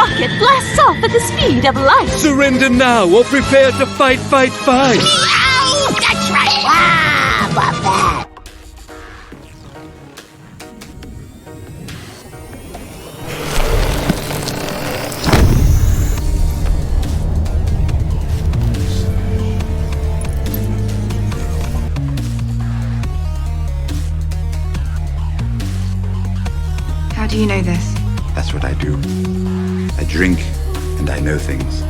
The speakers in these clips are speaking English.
rocket blasts off at the speed of light. Surrender now or prepare to fight, fight, fight! Meow! That's right! Wah! Buffet! How do you know this? That's what I do. I drink and I know things.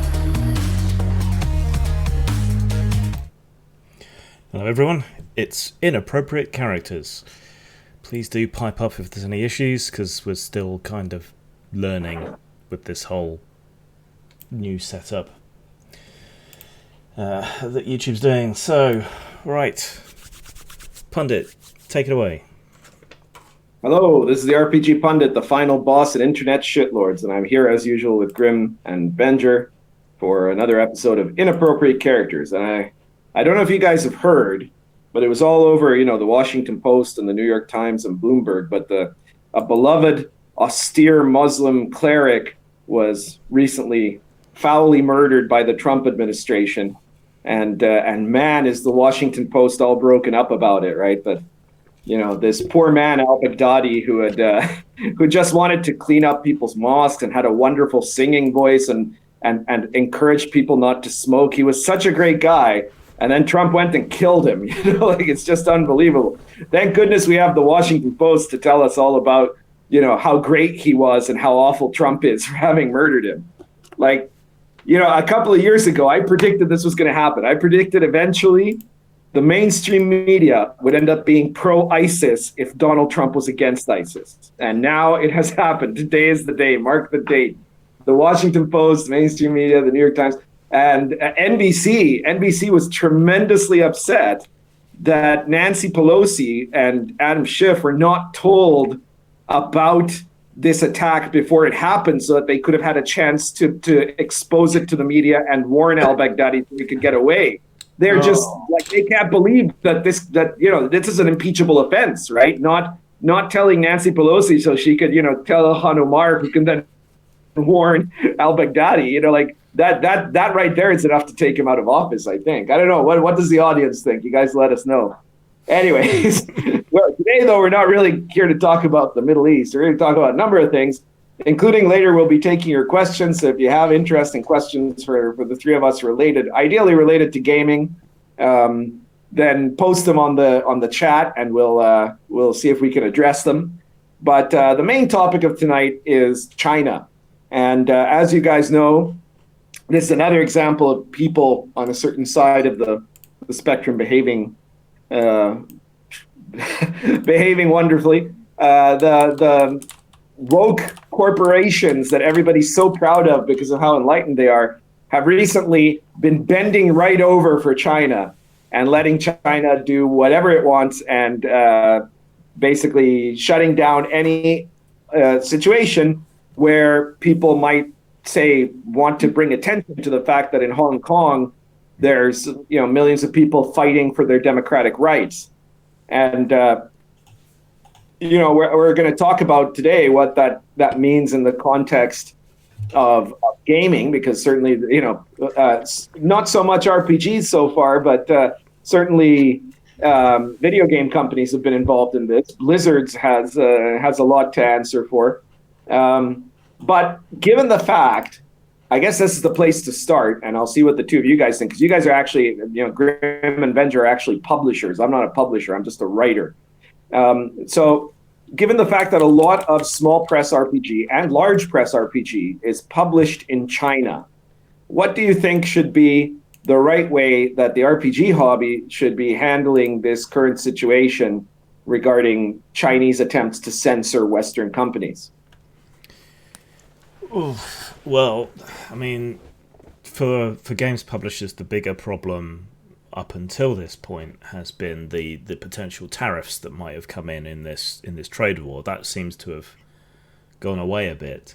Hello everyone, it's Inappropriate Characters. Please do pipe up if there's any issues, because we're still kind of learning with this whole new setup that YouTube's doing. So, right, Pundit, take it away. Hello, this is the RPG Pundit, the final boss at Internet Shitlords, and I'm here as usual with Grim and Benger for another episode of Inappropriate Characters. And I don't know if you guys have heard, but it was all over, the Washington Post and the New York Times and Bloomberg, but a beloved, austere Muslim cleric was recently foully murdered by the Trump administration. And man, is the Washington Post all broken up about it, right? But this poor man, al-Baghdadi, who just wanted to clean up people's mosques and had a wonderful singing voice and encouraged people not to smoke. He was such a great guy. And then Trump went and killed him. It's just unbelievable. Thank goodness we have the Washington Post to tell us all about, how great he was and how awful Trump is for having murdered him. A couple of years ago, I predicted this was going to happen. I predicted eventually the mainstream media would end up being pro-ISIS if Donald Trump was against ISIS. And now it has happened. Today is the day. Mark the date. The Washington Post, mainstream media, the New York Times, and NBC was tremendously upset that Nancy Pelosi and Adam Schiff were not told about this attack before it happened so that they could have had a chance to expose it to the media and warn al-Baghdadi so he could get away. They're just they can't believe that this is an impeachable offense, right? Not telling Nancy Pelosi so she could, tell Ilhan Omar, who can then warn al-Baghdadi, that right there is enough to take him out of office, I think. I don't know. What does the audience think? You guys let us know. Anyways, well, today, though, we're not really here to talk about the Middle East. We're here to talk about a number of things, including later we'll be taking your questions. So if you have interesting questions for the three of us ideally related to gaming, then post them on the chat and we'll see if we can address them. But the main topic of tonight is China. And as you guys know, this is another example of people on a certain side of the spectrum behaving wonderfully. The woke corporations that everybody's so proud of because of how enlightened they are have recently been bending right over for China and letting China do whatever it wants and basically shutting down any situation where people might want to bring attention to the fact that in Hong Kong there's millions of people fighting for their democratic rights. And we're going to talk about today what that means in the context of gaming, because certainly, not so much RPGs so far, but certainly video game companies have been involved in this. Blizzard has a lot to answer for. But given the fact, I guess this is the place to start, and I'll see what the two of you guys think, because you guys are actually, Grim and Benger are actually publishers. I'm not a publisher, I'm just a writer. So given the fact that a lot of small press RPG and large press RPG is published in China, what do you think should be the right way that the RPG hobby should be handling this current situation regarding Chinese attempts to censor Western companies? Well, I mean, for games publishers, the bigger problem up until this point has been the potential tariffs that might have come in this trade war. That seems to have gone away a bit.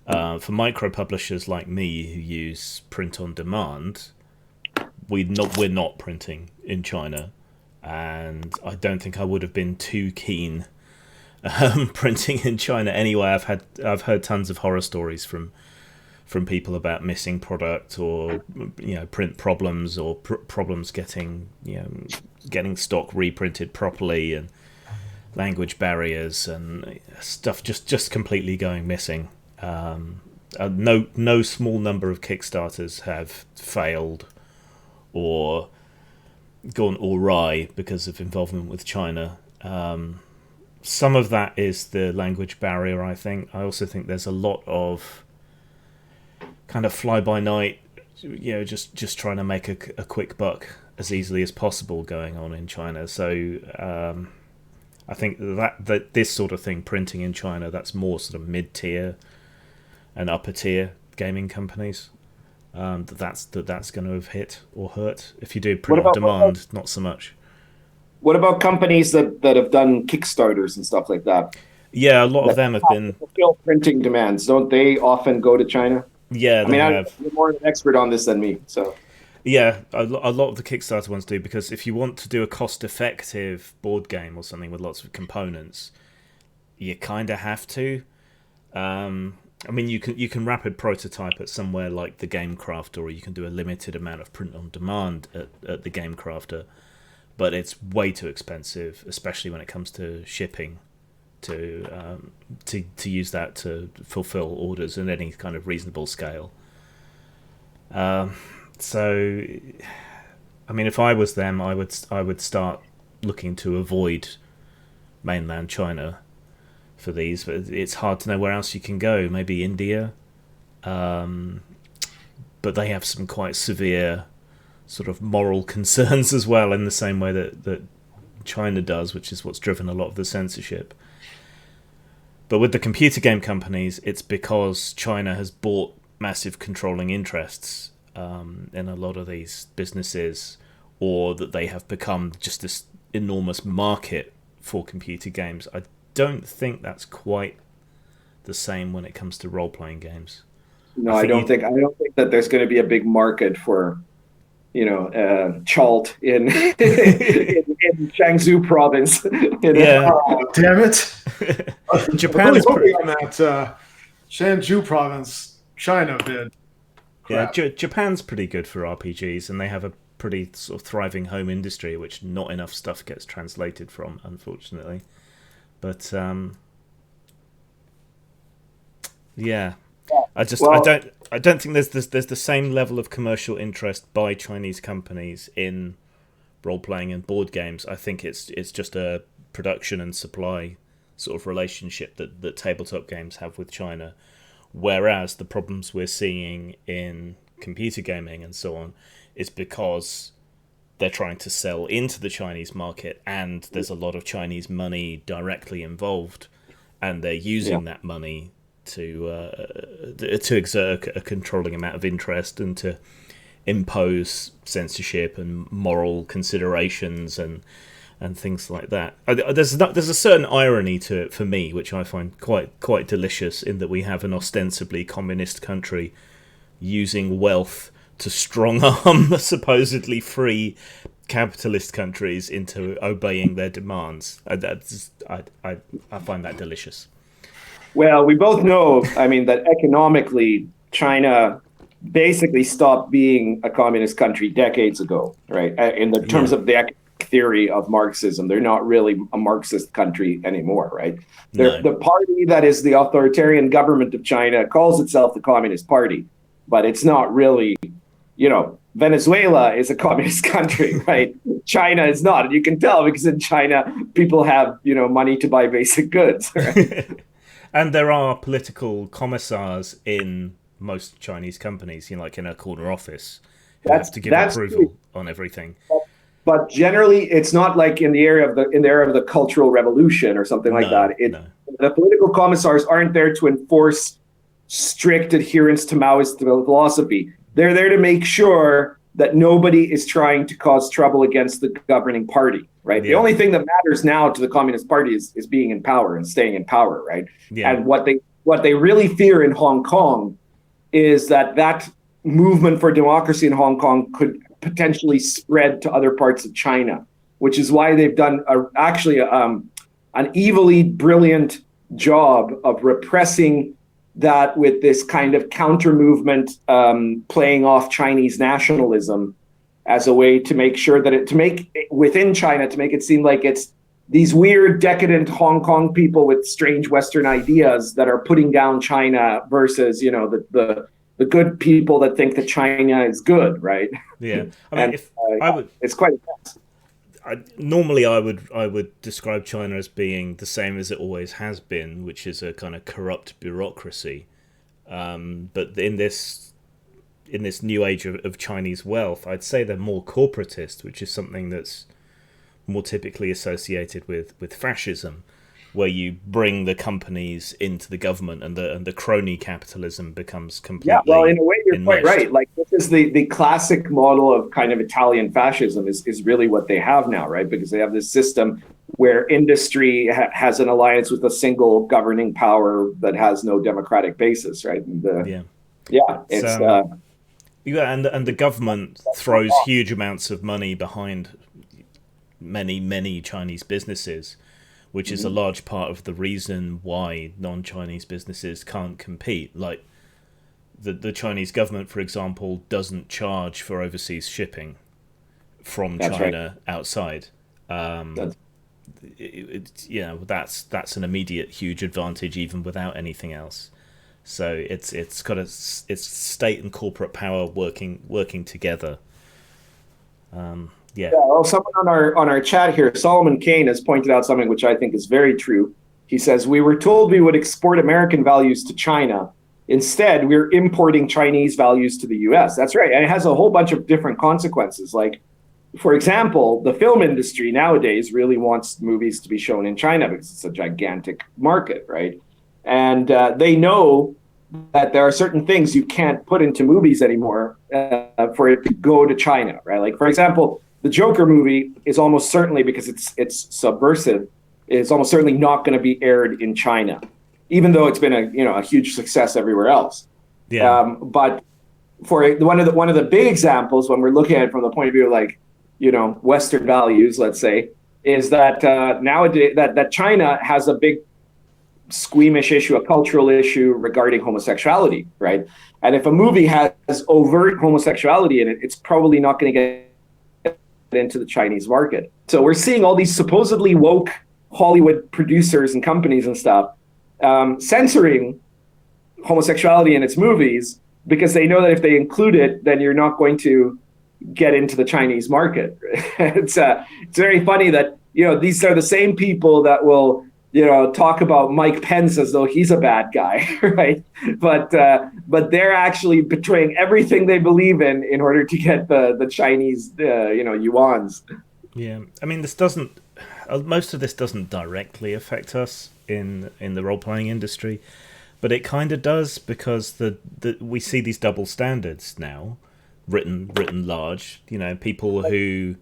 For micro publishers like me who use print on demand, we're not printing in China, and I don't think I would have been too keen printing in China anyway. I've heard tons of horror stories from from people about missing product or print problems or problems getting getting stock reprinted properly, and language barriers and stuff just completely going missing. No small number of Kickstarters have failed or gone awry because of involvement with China. Some of that is the language barrier, I think. I also think there's a lot of kind of fly-by-night, just trying to make a quick buck as easily as possible going on in China. So I think that this sort of thing, printing in China, that's more sort of mid-tier and upper-tier gaming companies. That's going to have hit or hurt. If you do print on demand, not so much. What about companies that have done Kickstarters and stuff like that? Yeah, a lot of them have been fulfill printing demands. Don't they often go to China? Yeah, I mean, you're more an expert on this than me, so. Yeah, a lot of the Kickstarter ones do, because if you want to do a cost-effective board game or something with lots of components, you kind of have to. I mean, you can rapid prototype at somewhere like the Game Crafter, or you can do a limited amount of print on demand at the Game Crafter, but it's way too expensive, especially when it comes to shipping, to use that to fulfill orders in any kind of reasonable scale. So, I mean, if I was them, I would start looking to avoid mainland China for these, but it's hard to know where else you can go. Maybe India, but they have some quite severe sort of moral concerns as well, in the same way that China does, which is what's driven a lot of the censorship. But with the computer game companies, it's because China has bought massive controlling interests in a lot of these businesses, or that they have become just this enormous market for computer games. I don't think that's quite the same when it comes to role-playing games. No, I don't think that there's going to be a big market for, Chalt in in Jiangsu province. Yeah. Oh, damn it! Japan's on that Shanzhou province, China bid. Yeah, Japan's pretty good for RPGs, and they have a pretty sort of thriving home industry, which not enough stuff gets translated from, unfortunately. But yeah, I don't think there's the same level of commercial interest by Chinese companies in role playing and board games. I think it's just a production and supply sort of relationship that tabletop games have with China. Whereas the problems we're seeing in computer gaming and so on is because they're trying to sell into the Chinese market, and there's a lot of Chinese money directly involved, and they're using that money to exert a controlling amount of interest and to impose censorship and moral considerations and things like that. There's a certain irony to it for me, which I find quite delicious, in that we have an ostensibly communist country using wealth to strong arm supposedly free capitalist countries into obeying their demands. I find that delicious. Well, we both know, I mean, that economically China basically stopped being a communist country decades ago, right? In the terms of the theory of Marxism, they're not really a Marxist country anymore, right? No. The party that is the authoritarian government of China calls itself the Communist Party, but it's not really, Venezuela is a communist country, right? China is not, and you can tell because in China people have, money to buy basic goods, right? And there are political commissars in most Chinese companies, like in a corner office, who have to give approval on everything. But generally, it's not like in the era of the Cultural Revolution or something like that. The political commissars aren't there to enforce strict adherence to Maoist philosophy. They're there to make sure that nobody is trying to cause trouble against the governing party, right? Yeah. The only thing that matters now to the Communist Party is being in power and staying in power, right? Yeah. And what they really fear in Hong Kong is that movement for democracy in Hong Kong could potentially spread to other parts of China, which is why they've done an evilly brilliant job of repressing that with this kind of counter movement playing off Chinese nationalism as a way to make sure that within China, to make it seem like it's these weird, decadent Hong Kong people with strange Western ideas that are putting down China versus, the good people that think that China is good, right? Yeah, I mean, it's quite a mess. Normally, I would describe China as being the same as it always has been, which is a kind of corrupt bureaucracy. But in this new age of Chinese wealth, I'd say they're more corporatist, which is something that's more typically associated with fascism, where you bring the companies into the government and the crony capitalism becomes completely. Yeah, well, in a way, you're enmeshed. quite right. Like, this is the classic model of kind of Italian fascism is really what they have now, right? Because they have this system where industry has an alliance with a single governing power that has no democratic basis, right? And and the government throws huge amounts of money behind many Chinese businesses, which is a large part of the reason why non-Chinese businesses can't compete. Like the Chinese government, for example, doesn't charge for overseas shipping from China outside. That's an immediate huge advantage even without anything else. So it's state and corporate power working together. Well, someone on our chat here, Solomon Kane, has pointed out something which I think is very true. He says, we were told we would export American values to China. Instead, we're importing Chinese values to the US. That's right. And it has a whole bunch of different consequences. Like, for example, the film industry nowadays really wants movies to be shown in China because it's a gigantic market, right? And they know that there are certain things you can't put into movies anymore for it to go to China, right? Like, for example, the Joker movie is almost certainly, because it's subversive, is almost certainly not going to be aired in China, even though it's been a huge success everywhere else. Yeah. But for one of the big examples, when we're looking at it from the point of view of, like, Western values, let's say, is that nowadays that China has a big squeamish issue, a cultural issue regarding homosexuality, right? And if a movie has overt homosexuality in it, it's probably not going to get into the Chinese market. So we're seeing all these supposedly woke Hollywood producers and companies and stuff censoring homosexuality in its movies because they know that if they include it, then you're not going to get into the Chinese market. It's very funny that these are the same people that will talk about Mike Pence as though he's a bad guy, right? But they're actually betraying everything they believe in order to get the Chinese, yuans. Yeah, I mean, most of this doesn't directly affect us in the role-playing industry, but it kind of does because we see these double standards now, written large. People who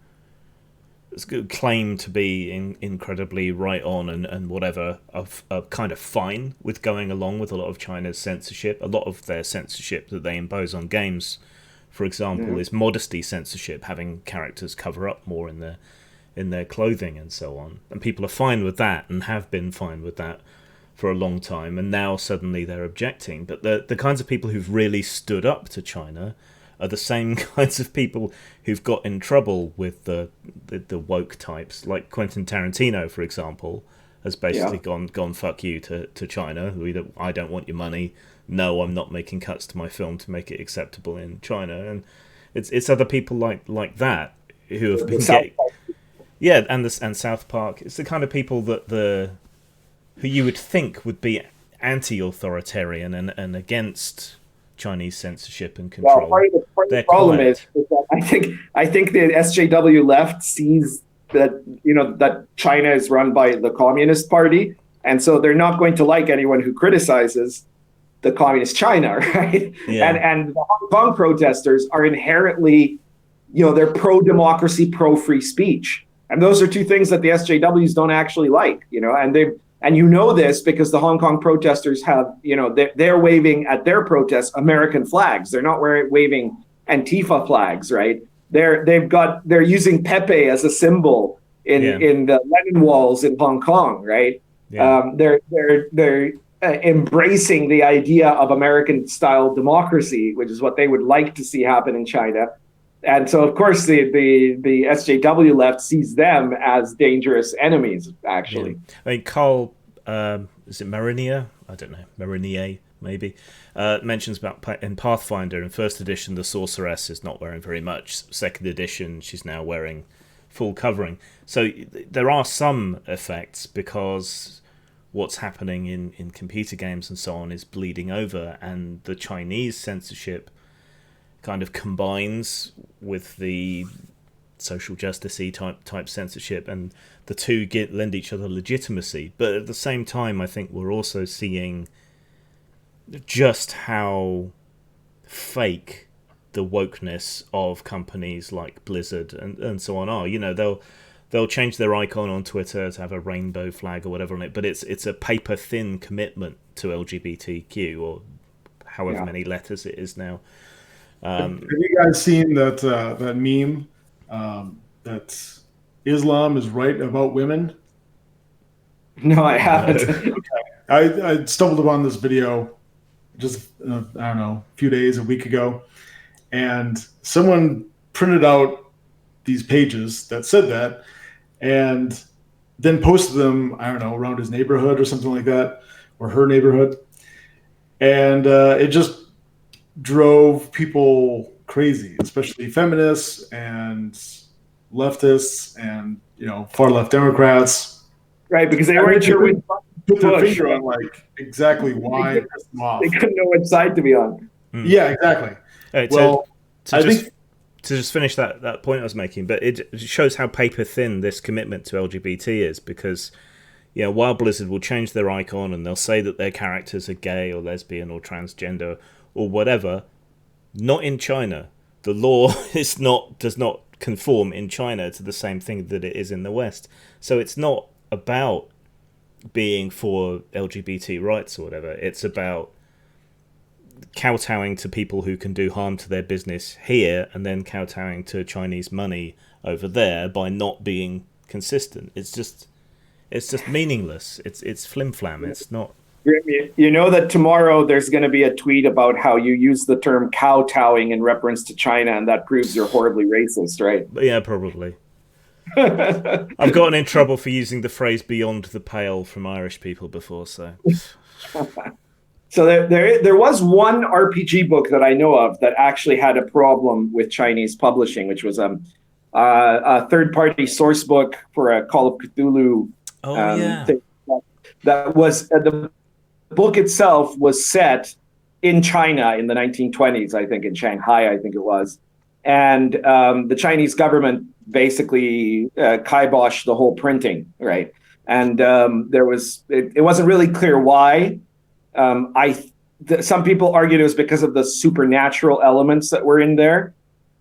claim to be incredibly right on and whatever are kind of fine with going along with a lot of China's censorship. A lot of their censorship that they impose on games, for example, is modesty censorship, having characters cover up more in their clothing and so on. And people are fine with that and have been fine with that for a long time. And now suddenly they're objecting. But the kinds of people who've really stood up to China are the same kinds of people who've got in trouble with the woke types, like Quentin Tarantino, for example, has basically gone fuck you to China. I don't want your money. No, I'm not making cuts to my film to make it acceptable in China. And it's other people like that who have been getting, and South Park. It's the kind of people that who you would think would be anti-authoritarian and against Chinese censorship and control. Well, part of the problem is that I think the SJW left sees that that China is run by the Communist Party, and so they're not going to like anyone who criticizes the Communist China, right? Yeah. And the Hong Kong protesters are inherently, they're pro-democracy, pro-free speech, and those are two things that the SJWs don't actually like, And this because the Hong Kong protesters have, they're waving at their protests American flags. They're not waving Antifa flags, right? They're using Pepe as a symbol in the Lenin walls in Hong Kong, right? Yeah. embracing the idea of American-style democracy, which is what they would like to see happen in China. And so, of course, the SJW left sees them as dangerous enemies, actually. Yeah. I mean, Carl, is it Marinier? I don't know. Marinier, maybe. Mentions about in Pathfinder, in first edition, the sorceress is not wearing very much. Second edition, she's now wearing full covering. So there are some effects because what's happening in computer games and so on is bleeding over, and the Chinese censorship kind of combines with the social justice-y type censorship, and the two lend each other legitimacy. But at the same time, I think we're also seeing just how fake the wokeness of companies like Blizzard and so on are. You know, they'll change their icon on Twitter to have a rainbow flag or whatever on it, but it's a paper thin commitment to LGBTQ, or however many letters it is now. Have you guys seen that meme that Islam is right about women? No, I haven't. Okay. I stumbled upon this video just, I don't know, a few days, a week ago, and someone printed out these pages that said that and then posted them, I don't know, around his neighborhood or something like that, or her neighborhood. And it just drove people crazy, especially feminists and leftists and, far left Democrats. Right, because they weren't sure which put their finger on like exactly why it pissed them off. They couldn't know which side to be on. Yeah, exactly. Right, well, to just finish that point I was making, but it shows how paper thin this commitment to LGBT is, because while Blizzard will change their icon and they'll say that their characters are gay or lesbian or transgender or whatever, not in China. The law does not conform in China to the same thing that it is in the West. So it's not about being for LGBT rights or whatever. It's about kowtowing to people who can do harm to their business here and then kowtowing to Chinese money over there by not being consistent. It's just meaningless. It's flim-flam. It's not. You know that tomorrow there's going to be a tweet about how you use the term kowtowing in reference to China, and that proves you're horribly racist, right? Yeah, probably. I've gotten in trouble for using the phrase "beyond the pale" from Irish people before, so. So there was one RPG book that I know of that actually had a problem with Chinese publishing, which was a third-party source book for a Call of Cthulhu. Thing. That was the book itself was set in China in the 1920s, I think, in Shanghai, I think it was. And the Chinese government basically kiboshed the whole printing, right? And it wasn't really clear why. Some people argued it was because of the supernatural elements that were in there.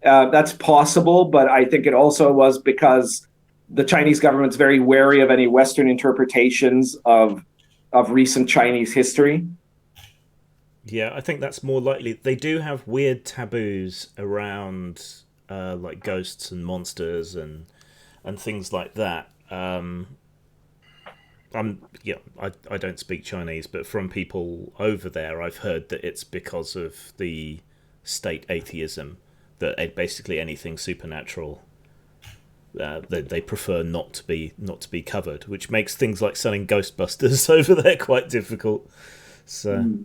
That's possible, but I think it also was because the Chinese government's very wary of any Western interpretations of recent Chinese history. Yeah, I think that's more likely. They do have weird taboos around like ghosts and monsters and things like that. I don't speak Chinese, but from people over there, I've heard that it's because of the state atheism, that basically anything supernatural they prefer not to be covered, which makes things like selling Ghostbusters over there quite difficult. So,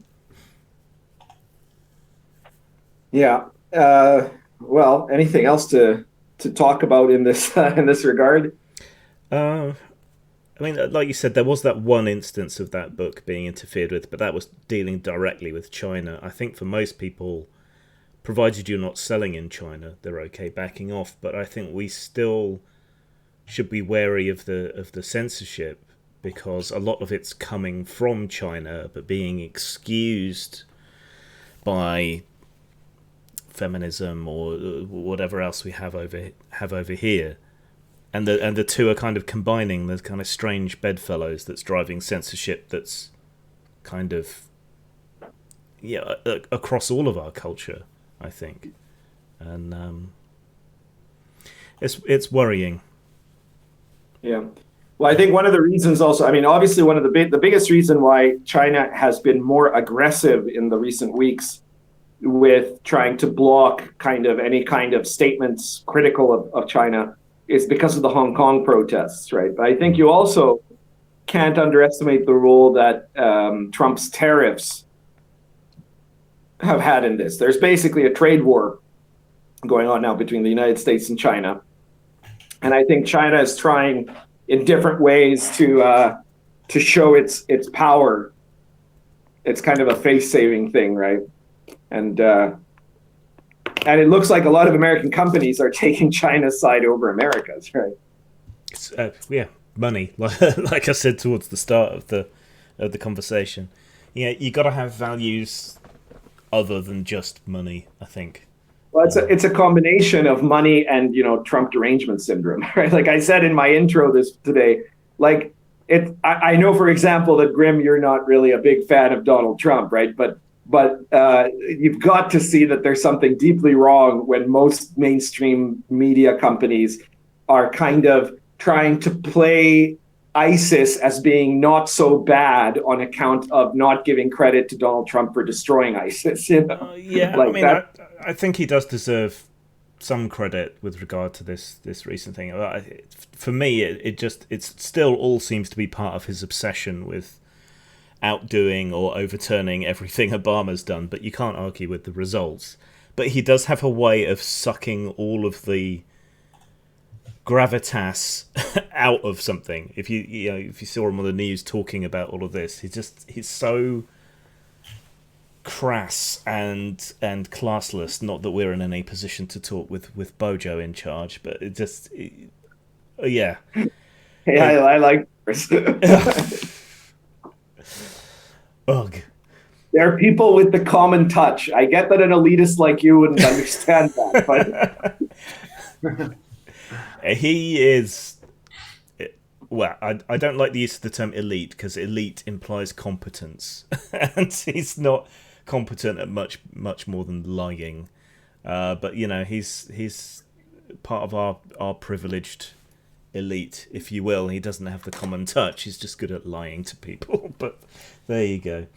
yeah. Well, anything else to talk about in this regard? I mean, like you said, there was that one instance of that book being interfered with, but that was dealing directly with China. I think for most people, provided you're not selling in China, they're okay backing off. But I think we still should be wary of the censorship, because a lot of it's coming from China but being excused by feminism or whatever else we have over here. And the two are kind of combining. There's kind of strange bedfellows that's driving censorship that's kind of across all of our culture, I think, and it's worrying. Yeah. Well, I think one of the reasons also, I mean, obviously one of the biggest reason why China has been more aggressive in the recent weeks with trying to block kind of any kind of statements critical of China is because of the Hong Kong protests, right? But I think you also can't underestimate the role that Trump's tariffs have had in this. There's basically a trade war going on now between the United States and China. And I think China is trying in different ways to show its power. It's kind of a face-saving thing, right? And it looks like a lot of American companies are taking China's side over America's, right? It's, money. Like I said towards the start of the conversation, you got to have values other than just money, I think. Well, it's a combination of money and Trump derangement syndrome, right? Like I said in my intro today, like I know, for example, that Grim, you're not really a big fan of Donald Trump, right? But you've got to see that there's something deeply wrong when most mainstream media companies are kind of trying to play ISIS as being not so bad on account of not giving credit to Donald Trump for destroying ISIS. I think he does deserve some credit with regard to this recent thing. For me, it still all seems to be part of his obsession with outdoing or overturning everything Obama's done, but you can't argue with the results. But he does have a way of sucking all of the gravitas out of something. If you saw him on the news talking about all of this, he's so crass and classless. Not that we're in any position to talk with Bojo in charge, but I like this. Ugh. There are people with the common touch. I get that an elitist like you wouldn't understand that, but he is. Well, I don't like the use of the term elite because elite implies competence, and he's not competent at much more than lying. But he's part of our privileged elite, if you will. He doesn't have the common touch. He's just good at lying to people. But there you go.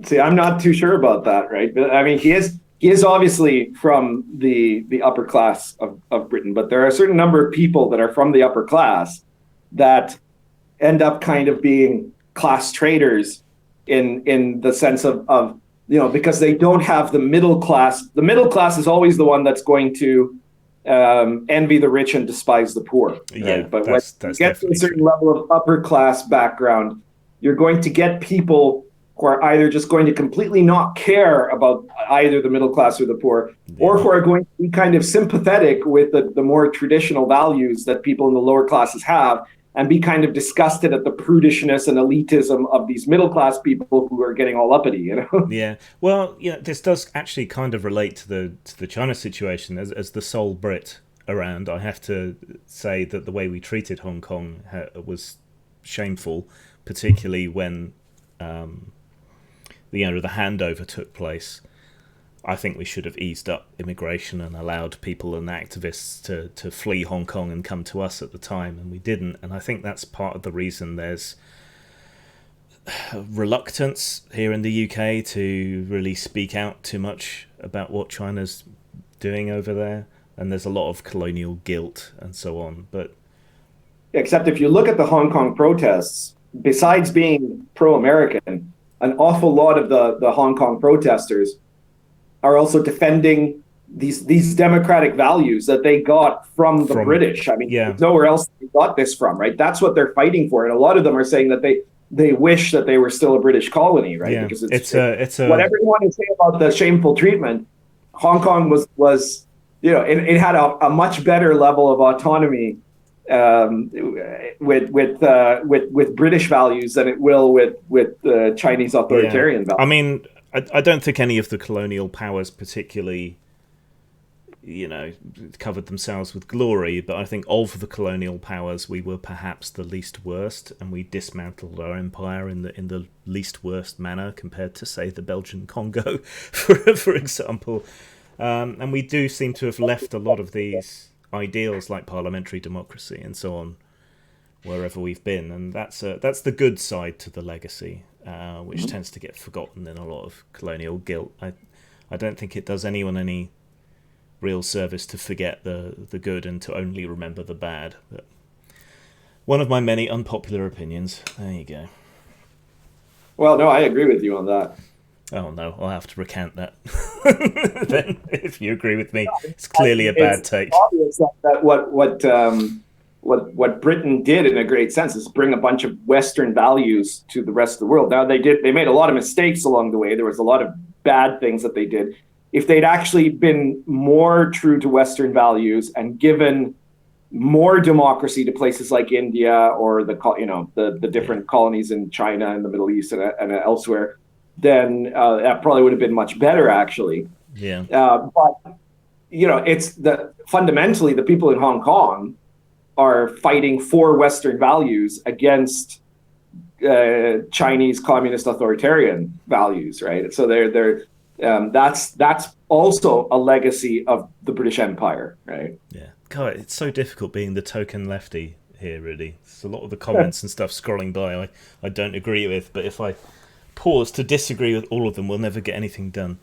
See, I'm not too sure about that, right? But I mean, he is obviously from the upper class of Britain, but there are a certain number of people that are from the upper class that end up kind of being class traitors in the sense of because they don't have the middle class. The middle class is always the one that's going to envy the rich and despise the poor. Right? Yeah, but when you get to a certain level of upper class background, you're going to get people who are either just going to completely not care about either the middle class or the poor, or who are going to be kind of sympathetic with the more traditional values that people in the lower classes have, and be kind of disgusted at the prudishness and elitism of these middle class people who are getting all uppity, Yeah. Well, this does actually kind of relate to the China situation. As the sole Brit around, I have to say that the way we treated Hong Kong was shameful, particularly when the handover took place. I think we should have eased up immigration and allowed people and activists to flee Hong Kong and come to us at the time, and we didn't. And I think that's part of the reason there's reluctance here in the UK to really speak out too much about what China's doing over there. And there's a lot of colonial guilt and so on. But except if you look at the Hong Kong protests, besides being pro-American, an awful lot of the Hong Kong protesters are also defending these democratic values that they got from the British. I mean, there's nowhere else they got this from, right? That's what they're fighting for. And a lot of them are saying that they wish that they were still a British colony, right? Yeah. Because it's whatever you want to say about the shameful treatment, Hong Kong was it had a much better level of autonomy with British values than it will with Chinese authoritarian values. I mean, I don't think any of the colonial powers particularly, covered themselves with glory, but I think of the colonial powers, we were perhaps the least worst, and we dismantled our empire in the least worst manner compared to, say, the Belgian Congo, for example. And we do seem to have left a lot of these ideals like parliamentary democracy and so on wherever we've been, and that's the good side to the legacy, which tends to get forgotten in a lot of colonial guilt. I don't think it does anyone any real service to forget the good and to only remember the bad. But one of my many unpopular opinions. There you go. Well, no, I agree with you on that. Oh no, I'll have to recant that. Then, if you agree with me, it's clearly a bad take. Obvious that what Britain did in a great sense is bring a bunch of Western values to the rest of the world. Now they made a lot of mistakes along the way. There was a lot of bad things that they did. If they'd actually been more true to Western values and given more democracy to places like India or the different colonies in China and the Middle East and elsewhere, then that probably would have been much better, actually. Yeah. But it's fundamentally the people in Hong Kong are fighting for Western values against Chinese communist authoritarian values, right? So that's also a legacy of the British Empire, right? Yeah. God, it's so difficult being the token lefty here, really. There's a lot of the comments and stuff scrolling by I don't agree with, but if I pause to disagree with all of them, we'll never get anything done.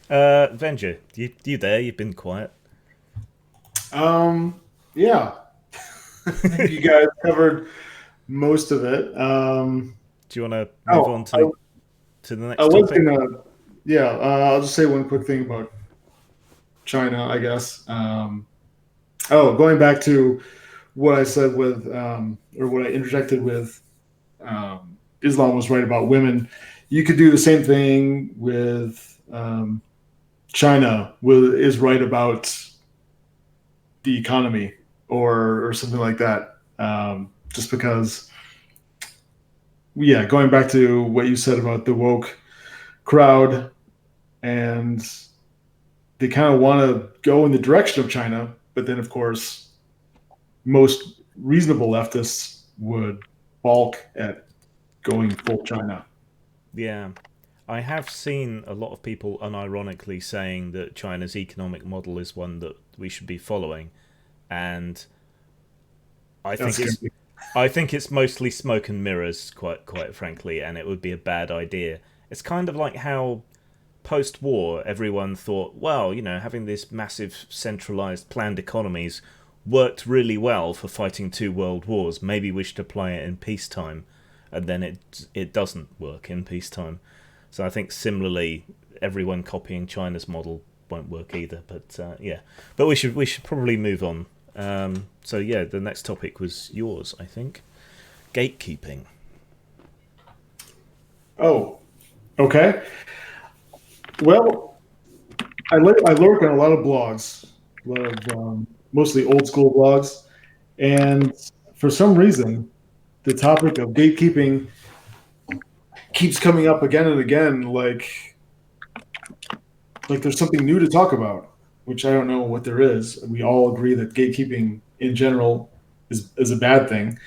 Venja, you there? You've been quiet. Yeah. I think you guys covered most of it. Do you want to move on to the next topic? I'll just say one quick thing about China, I guess. Going back to what I said with, or what I interjected with, Islam was right about women. You could do the same thing with China is right about the economy or something like that. Just because, going back to what you said about the woke crowd, and they kind of want to go in the direction of China, but then of course most reasonable leftists would balk at going full China. Yeah. I have seen a lot of people unironically saying that China's economic model is one that we should be following, and I think it's mostly smoke and mirrors, quite frankly, and it would be a bad idea. It's kind of like how post-war everyone thought, well, having this massive centralized planned economies worked really well for fighting 2 world wars. Maybe we should apply it in peacetime, and then it doesn't work in peacetime. So I think similarly, everyone copying China's model won't work either. But but we should probably move on. The next topic was yours, I think. Gatekeeping. Oh, okay. Well, I lurk on a lot of blogs, a lot of mostly old school blogs, and for some reason, the topic of gatekeeping keeps coming up again and again, like there's something new to talk about, which I don't know what there is. We all agree that gatekeeping in general is a bad thing,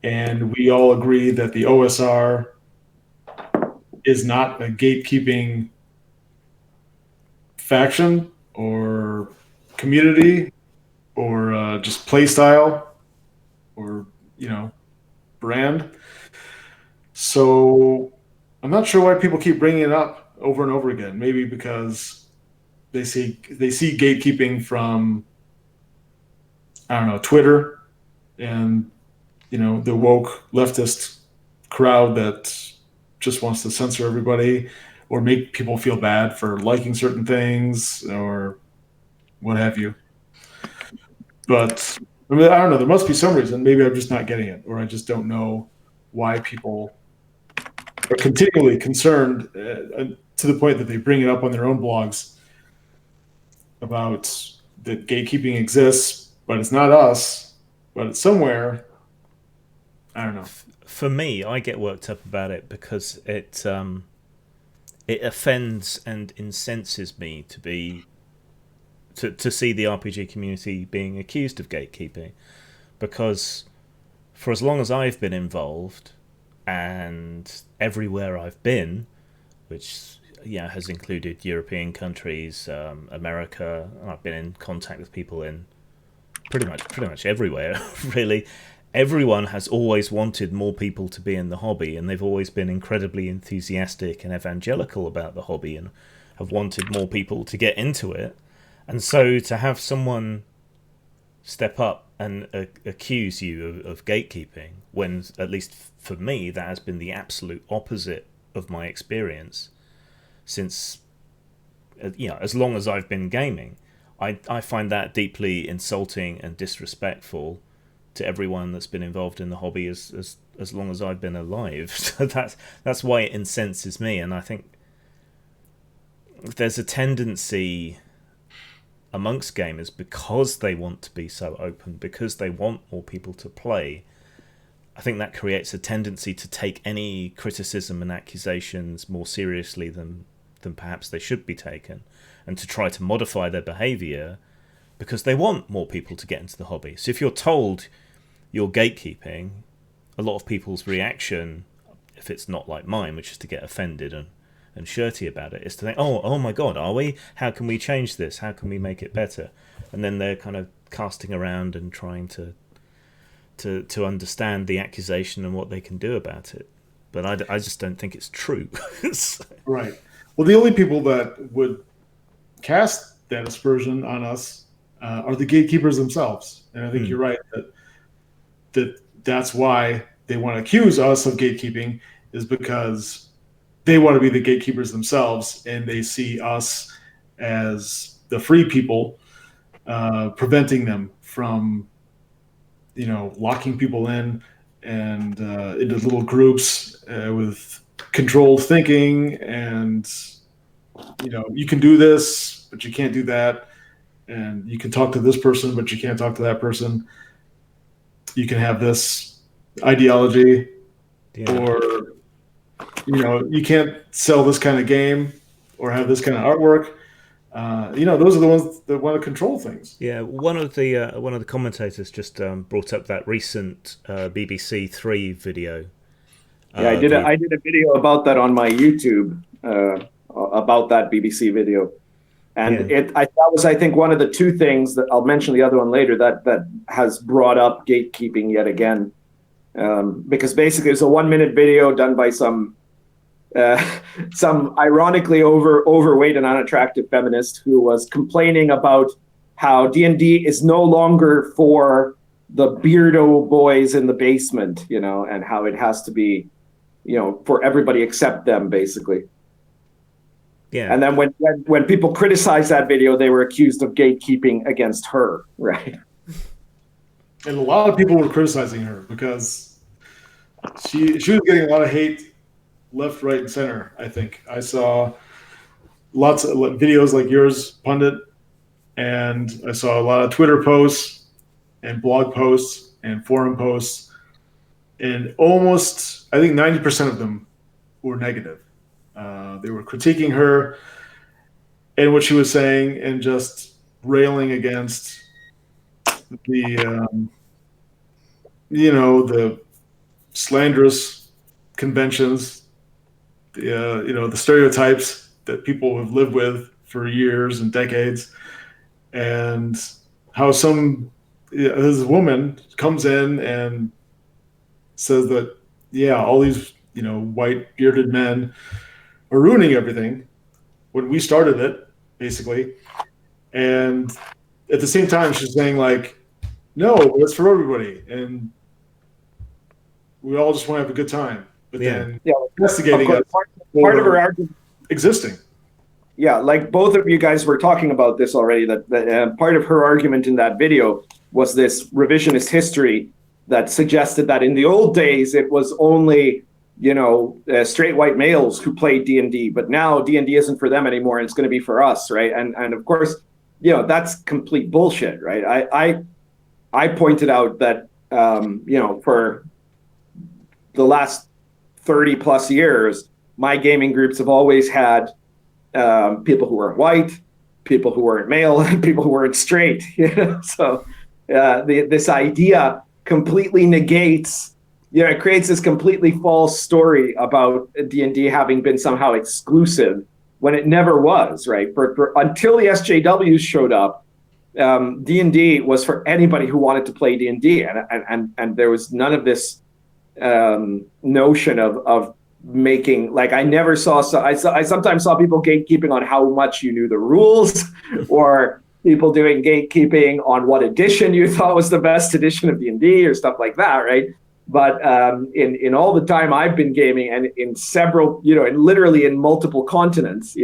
and we all agree that the OSR is not a gatekeeping faction or community or just play style or brand. So I'm not sure why people keep bringing it up over and over again. Maybe because they see gatekeeping from, I don't know, Twitter and the woke leftist crowd that just wants to censor everybody or make people feel bad for liking certain things or what have you. But I don't know. There must be some reason. Maybe I'm just not getting it, or I just don't know why people are continually concerned to the point that they bring it up on their own blogs about that gatekeeping exists, but it's not us, but it's somewhere. I don't know. For me, I get worked up about it because it offends and incenses me to see the RPG community being accused of gatekeeping, because for as long as I've been involved and everywhere I've been, which has included European countries, America, and I've been in contact with people in pretty much everywhere, really. Everyone has always wanted more people to be in the hobby, and they've always been incredibly enthusiastic and evangelical about the hobby and have wanted more people to get into it. And so to have someone step up and accuse you of gatekeeping, when, at least for me, that has been the absolute opposite of my experience since, as long as I've been gaming, I find that deeply insulting and disrespectful to everyone that's been involved in the hobby as long as I've been alive. So that's why it incenses me, and I think there's a tendency amongst gamers, because they want to be so open, because they want more people to play, I think that creates a tendency to take any criticism and accusations more seriously than perhaps they should be taken, and to try to modify their behaviour because they want more people to get into the hobby. So if you're told you're gatekeeping, a lot of people's reaction, if it's not like mine, which is to get offended and shirty about it, is to think, oh my god, are we? How can we change this? How can we make it better? And then they're kind of casting around and trying to understand the accusation and what they can do about it. But I just don't think it's true. Right. Well, the only people that would cast that aspersion on us are the gatekeepers themselves. And I think you're right that's why they want to accuse us of gatekeeping, is because they want to be the gatekeepers themselves, and they see us as the free people, preventing them from, locking people in and into little groups with controlled thinking, and you can do this, but you can't do that, and you can talk to this person, but you can't talk to that person. You can have this ideology, or you can't sell this kind of game or have this kind of artwork. Those are the ones that want to control things. Yeah, one of the commentators just brought up that recent BBC Three video. Yeah, I did a video about that on my YouTube, about that BBC video, and that was, I think, one of the two things that I'll mention the other one later that has brought up gatekeeping yet again, because basically it's a 1-minute video done by some ironically overweight and unattractive feminist who was complaining about how D&D is no longer for the beardo boys in the basement, and how it has to be, for everybody except them, basically. Yeah. And then when people criticized that video, they were accused of gatekeeping against her, right? And a lot of people were criticizing her because she was getting a lot of hate left, right, and center. I think I saw lots of videos like yours, Pundit, and I saw a lot of Twitter posts and blog posts and forum posts, and almost, I think 90% of them were negative. They were critiquing her and what she was saying, and just railing against the the slanderous conventions, the stereotypes that people have lived with for years and decades, and how this woman comes in and says that, all these, white bearded men are ruining everything when we started it, basically. And at the same time, she's saying, like, no, it's for everybody, and we all just want to have a good time. But then investigating it, part of her argument existing. Yeah, like both of you guys were talking about this already, that part of her argument in that video was this revisionist history that suggested that in the old days it was only straight white males who played D&D, but now D&D isn't for them anymore, and it's going to be for us, right? And of course, that's complete bullshit, right? I pointed out that for the last 30 plus years, my gaming groups have always had people who weren't white, people who weren't male, and people who weren't straight. So this idea completely negates. It creates this completely false story about D&D having been somehow exclusive when it never was, right? For until the SJWs showed up, D&D was for anybody who wanted to play D&D, and there was none of this notion of making, like, I never saw, I sometimes saw people gatekeeping on how much you knew the rules, or people doing gatekeeping on what edition you thought was the best edition of D&D or stuff like that, right? But in all the time I've been gaming, and in several, and literally in multiple continents,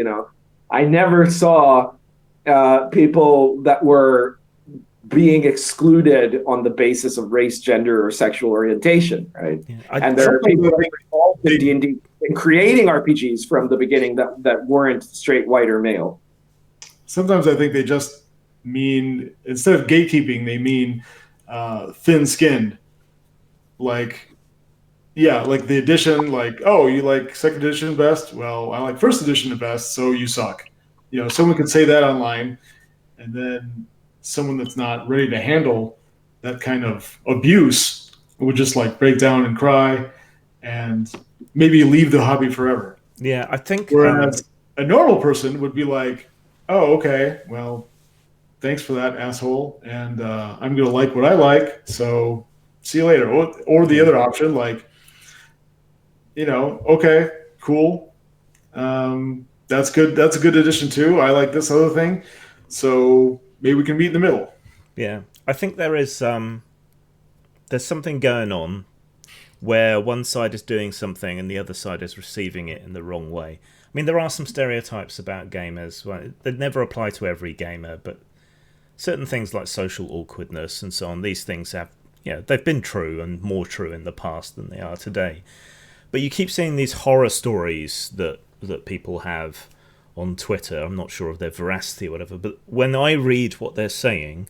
I never saw people that were being excluded on the basis of race, gender, or sexual orientation, right? Yeah, and there are people that are involved in D&D in creating RPGs from the beginning that weren't straight, white, or male. Sometimes I think they just mean, instead of gatekeeping, they mean thin-skinned. Like, yeah, like the edition, like, oh, you like second edition best? Well, I like first edition the best, so you suck. Someone could say that online, and then someone that's not ready to handle that kind of abuse would just like break down and cry and maybe leave the hobby forever. Yeah, I think. Whereas a normal person would be like, oh, okay, well, thanks for that, asshole, and I'm going to like what I like, so see you later. Or the other option, like, okay, cool. That's good. That's a good addition too. I like this other thing. So maybe we can meet in the middle. Yeah. I think there's something going on where one side is doing something and the other side is receiving it in the wrong way. I mean, there are some stereotypes about gamers. Well, they never apply to every gamer, but certain things like social awkwardness and so on, these things have, they've been true and more true in the past than they are today. But you keep seeing these horror stories that people have on Twitter. I'm not sure of their veracity or whatever, but when I read what they're saying,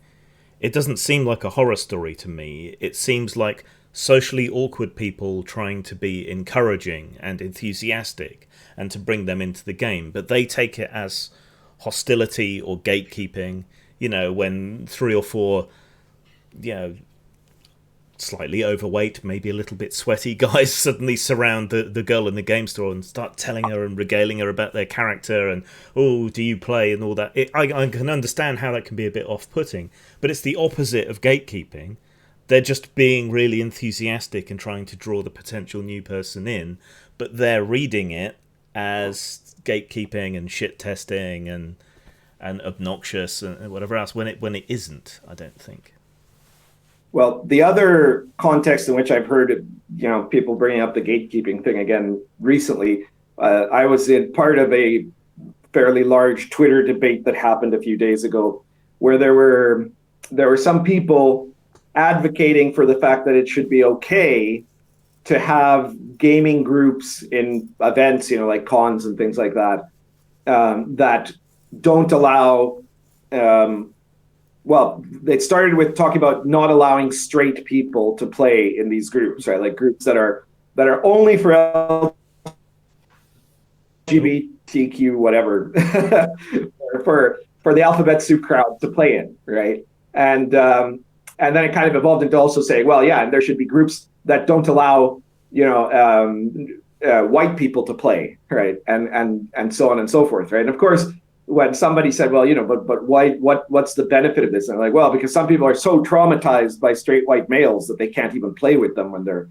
it doesn't seem like a horror story to me. It seems like socially awkward people trying to be encouraging and enthusiastic and to bring them into the game, but they take it as hostility or gatekeeping, when 3 or 4, slightly overweight, maybe a little bit sweaty guys suddenly surround the girl in the game store and start telling her and regaling her about their character and, oh, do you play, and all that. I can understand how that can be a bit off-putting, but it's the opposite of gatekeeping. They're just being really enthusiastic and trying to draw the potential new person in, but they're reading it as gatekeeping and shit testing and obnoxious and whatever else when it isn't, I don't think. Well, the other context in which I've heard, people bringing up the gatekeeping thing again recently, I was in part of a fairly large Twitter debate that happened a few days ago, where there were some people advocating for the fact that it should be okay to have gaming groups in events, like cons and things like that, that don't allow. Well, it started with talking about not allowing straight people to play in these groups, right? Like groups that are only for LGBTQ, whatever, for the alphabet soup crowd to play in, right? And then it kind of evolved into also saying, well, yeah, and there should be groups that don't allow, white people to play, right? And so on and so forth, right? And of course, when somebody said, well, but why? What's the benefit of this? And I'm like, well, because some people are so traumatized by straight white males that they can't even play with them when they're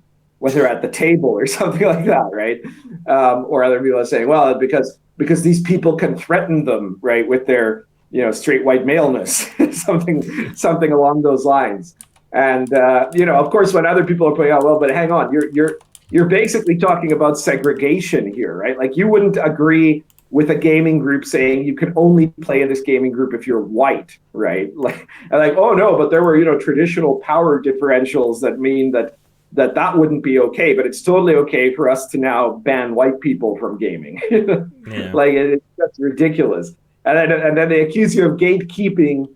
at the table or something like that, right? Or other people are saying, well, because these people can threaten them, right, with their straight white maleness, something along those lines. And of course, when other people are playing out, well, but hang on, you're basically talking about segregation here, right? Like you wouldn't agree with a gaming group saying you can only play in this gaming group if you're white, right? Like, oh no, but there were, traditional power differentials that mean that wouldn't be okay, but it's totally okay for us to now ban white people from gaming. Yeah. Like, that's ridiculous. And then they accuse you of gatekeeping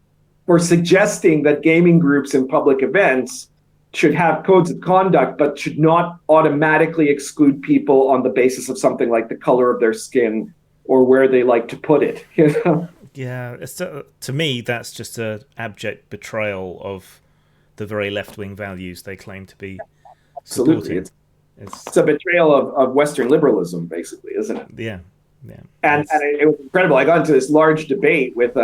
for suggesting that gaming groups in public events should have codes of conduct, but should not automatically exclude people on the basis of something like the color of their skin or where they like to put it. Yeah, it's to me, that's just an abject betrayal of the very left-wing values they claim to be supporting. Absolutely. It's a betrayal of Western liberalism, basically, isn't it? Yeah. And it was incredible. I got into this large debate with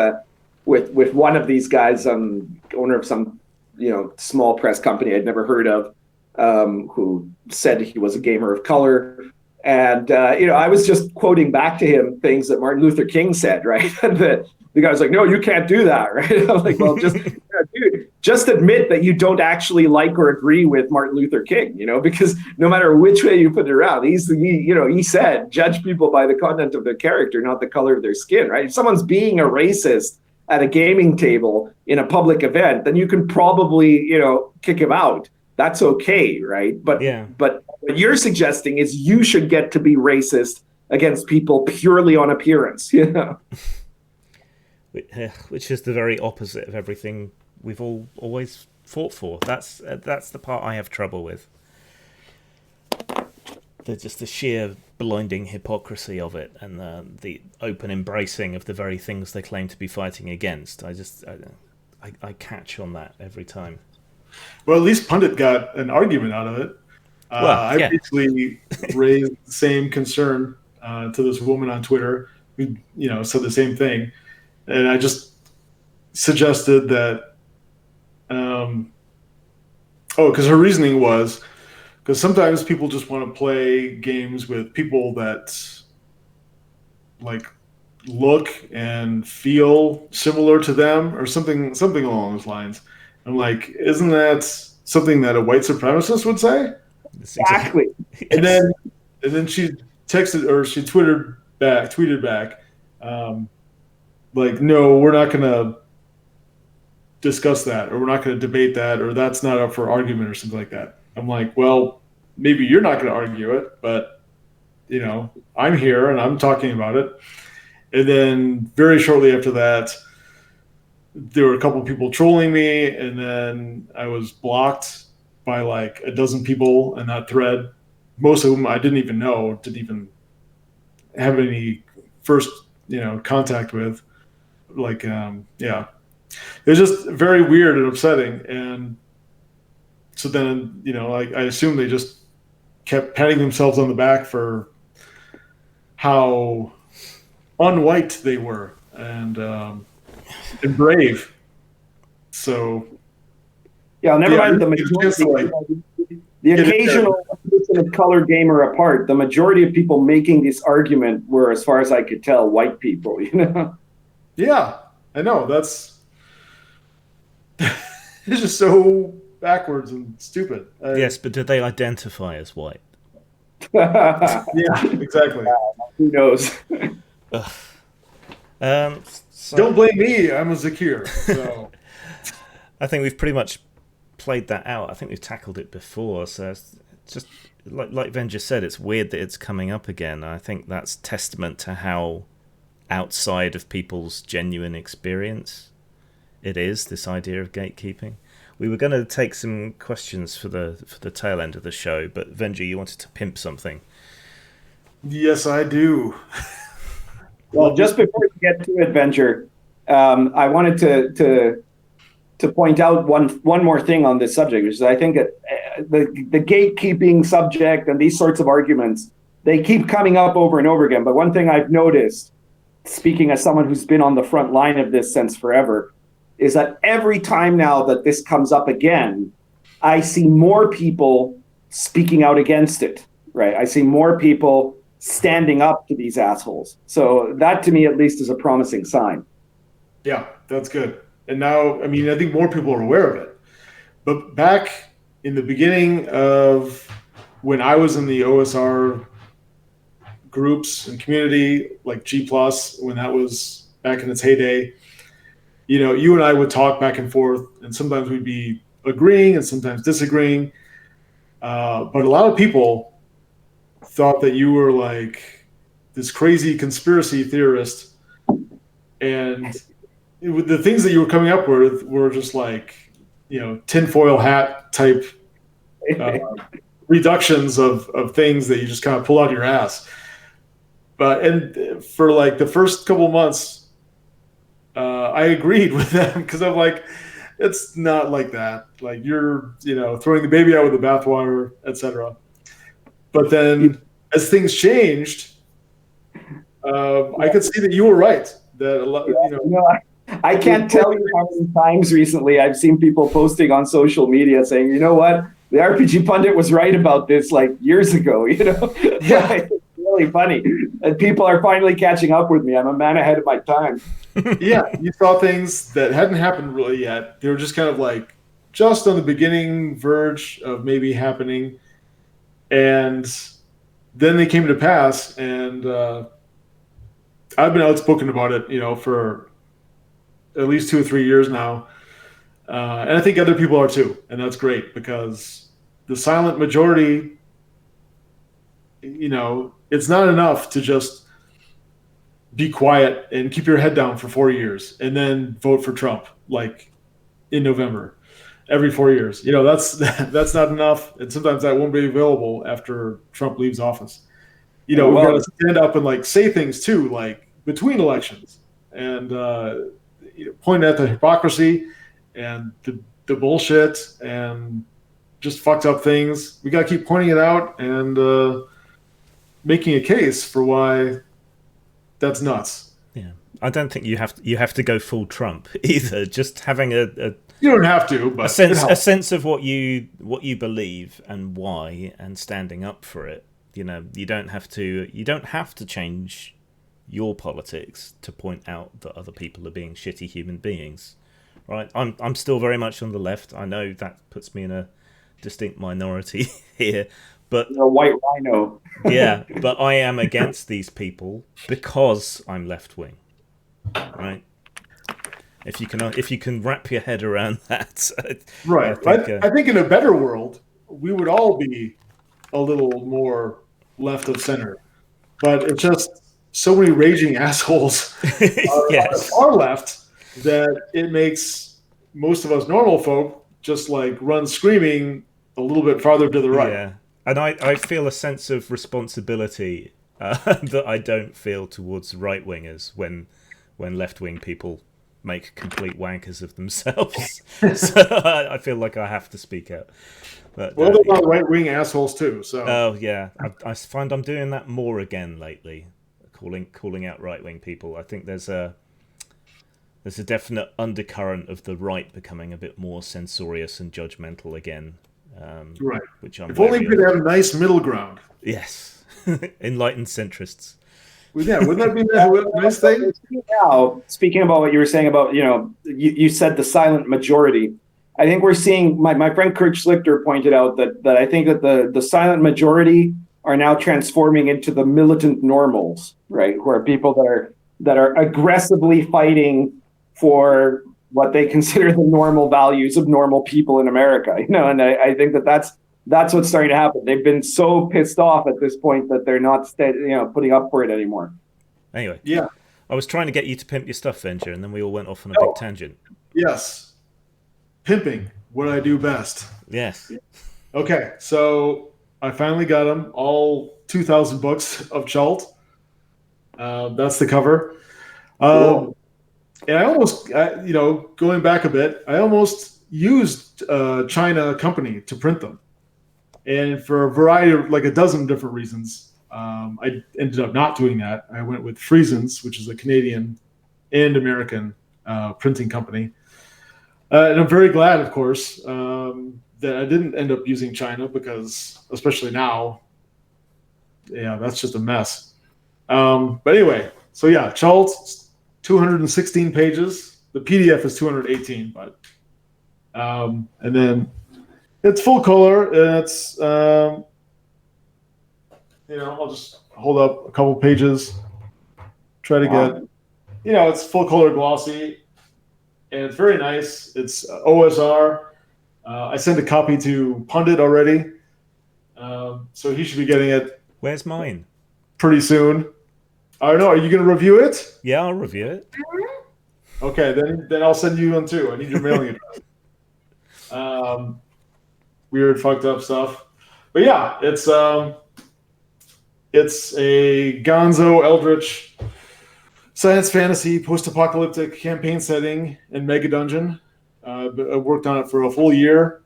with one of these guys, owner of some small press company I'd never heard of, who said he was a gamer of color. And, I was just quoting back to him things that Martin Luther King said, right? And the guy was like, no, you can't do that, right? I'm like, well, just admit that you don't actually like or agree with Martin Luther King, because no matter which way you put it around, he said, judge people by the content of their character, not the color of their skin, right? If someone's being a racist at a gaming table in a public event, then you can probably, kick him out. That's okay, right? But what you're suggesting is you should get to be racist against people purely on appearance, Which is the very opposite of everything we've always fought for. That's the part I have trouble with. Just the sheer blinding hypocrisy of it, and the open embracing of the very things they claim to be fighting against. I catch on that every time. Well, at least Pundit got an argument out of it. I basically raised the same concern to this woman on Twitter who, said the same thing. And I just suggested that, because her reasoning was, because sometimes people just want to play games with people that look and feel similar to them or something along those lines. I'm like, isn't that something that a white supremacist would say? Exactly. Yes. And then she texted, or she tweeted back, no, we're not going to discuss that, or we're not going to debate that, or that's not up for argument, or something like that. I'm like, well, maybe you're not going to argue it, but I'm here and I'm talking about it. And then very shortly after that, there were a couple of people trolling me, and then I was blocked by a dozen people in that thread, most of whom I didn't even know, didn't even have any first, contact with. It was just very weird and upsetting. And so then, I assume they just kept patting themselves on the back for how unwhite they were and brave. So never mind the majority. The occasional person of color gamer apart, the majority of people making this argument were, as far as I could tell, white people. Yeah, I know. That's it's just so backwards and stupid. Yes, but did they identify as white? Yeah, exactly. Who knows? Don't blame me. I'm a Zakir. So. I think we've pretty much played that out. I think we've tackled it before. So it's just like Ven just said, it's weird that it's coming up again. I think that's testament to how outside of people's genuine experience it is, this idea of gatekeeping. We were going to take some questions for the tail end of the show, but Venji, you wanted to pimp something. Yes, I do. Well, just before we get to adventure, I wanted to point out one more thing on this subject, which is I think the gatekeeping subject and these sorts of arguments, they keep coming up over and over again. But one thing I've noticed, speaking as someone who's been on the front line of this since forever, is that every time now that this comes up again, I see more people speaking out against it, right? I see more people standing up to these assholes. So that, to me, at least, is a promising sign. Yeah, that's good. And now, I think more people are aware of it. But back in the beginning of when I was in the OSR groups and community, like G+, when that was back in its heyday, you and I would talk back and forth, and sometimes we'd be agreeing and sometimes disagreeing. But a lot of people thought that you were like this crazy conspiracy theorist, and the things that you were coming up with were just like, tinfoil hat type reductions of things that you just kind of pull out of your ass. And for like the first couple of months, I agreed with them because I'm like, it's not like that. Like you're, throwing the baby out with the bathwater, etc. But then as things changed, I could see that you were right. That a lot, I can't tell you how many times recently I've seen people posting on social media saying, you know what, the RPG Pundit was right about this like years ago, you know? Yeah. It's really funny. And people are finally catching up with me. I'm a man ahead of my time. Yeah, you saw things that hadn't happened really yet. They were just kind of like just on the beginning verge of maybe happening. And then they came to pass, and I've been outspoken about it, for at least 2 or 3 years now. And I think other people are too. And that's great because the silent majority, it's not enough to just be quiet and keep your head down for 4 years and then vote for Trump, like in November, every 4 years. That's not enough. And sometimes that won't be available after Trump leaves office. We've got to stand up and like say things too, like between elections, and point at the hypocrisy and the bullshit and just fucked up things. We got to keep pointing it out and making a case for why that's nuts. Yeah, I don't think you have to go full Trump either. Just having a you don't have to, but a sense of what you believe and why, and standing up for it. You don't have to change your politics to point out that other people are being shitty human beings, right? I'm still very much on the left. I know that puts me in a distinct minority here, but You're a white rhino. yeah, but I am against these people because I'm left wing, right? If you can wrap your head around that, right? I think in a better world, we would all be a little more left of center, but it's just so many raging assholes yes. are left that it makes most of us normal folk just like run screaming a little bit farther to the right. Yeah, and I feel a sense of responsibility that I don't feel towards right wingers when left wing people make complete wankers of themselves. So I feel like I have to speak out. But, well, there are right-wing assholes too. So. Oh yeah, I find I'm doing that more again lately, calling out right-wing people. I think there's a definite undercurrent of the right becoming a bit more censorious and judgmental again. Right. Which I'm. If only we could have a nice middle ground. Yes, enlightened centrists. Well, yeah, wouldn't that be a nice thing? Now, speaking about what you were saying about, you said the silent majority. I think we're seeing, my friend Kurt Schlichter pointed out that I think that the silent majority are now transforming into the militant normals, right? Who are people that are aggressively fighting for what they consider the normal values of normal people in America, and I think that's what's starting to happen. They've been so pissed off at this point that they're not putting up for it anymore. Anyway, yeah, I was trying to get you to pimp your stuff, Venture, and then we all went off on a big tangent. Yes. Pimping, what I do best. Yes. Okay, so I finally got them, all 2,000 books of Chult. That's the cover. And I almost, going back a bit, I almost used China company to print them. And for a variety of, like a dozen different reasons, I ended up not doing that. I went with Friesens, which is a Canadian and American printing company. And I'm very glad, of course, that I didn't end up using China because, especially now, that's just a mess. But anyway, so yeah, Chult, 216 pages. The PDF is 218, but and then it's full color, and it's I'll just hold up a couple pages, try to get, it's full color glossy. And it's very nice. It's OSR. I sent a copy to Pundit already, so he should be getting it. Where's mine? Pretty soon. I don't know. Are you going to review it? Yeah, I'll review it. Okay, then I'll send you one too. I need your mailing address. Weird, fucked up stuff. But yeah, it's a Gonzo Eldritch science fantasy post-apocalyptic campaign setting in Mega Dungeon. I worked on it for a full year,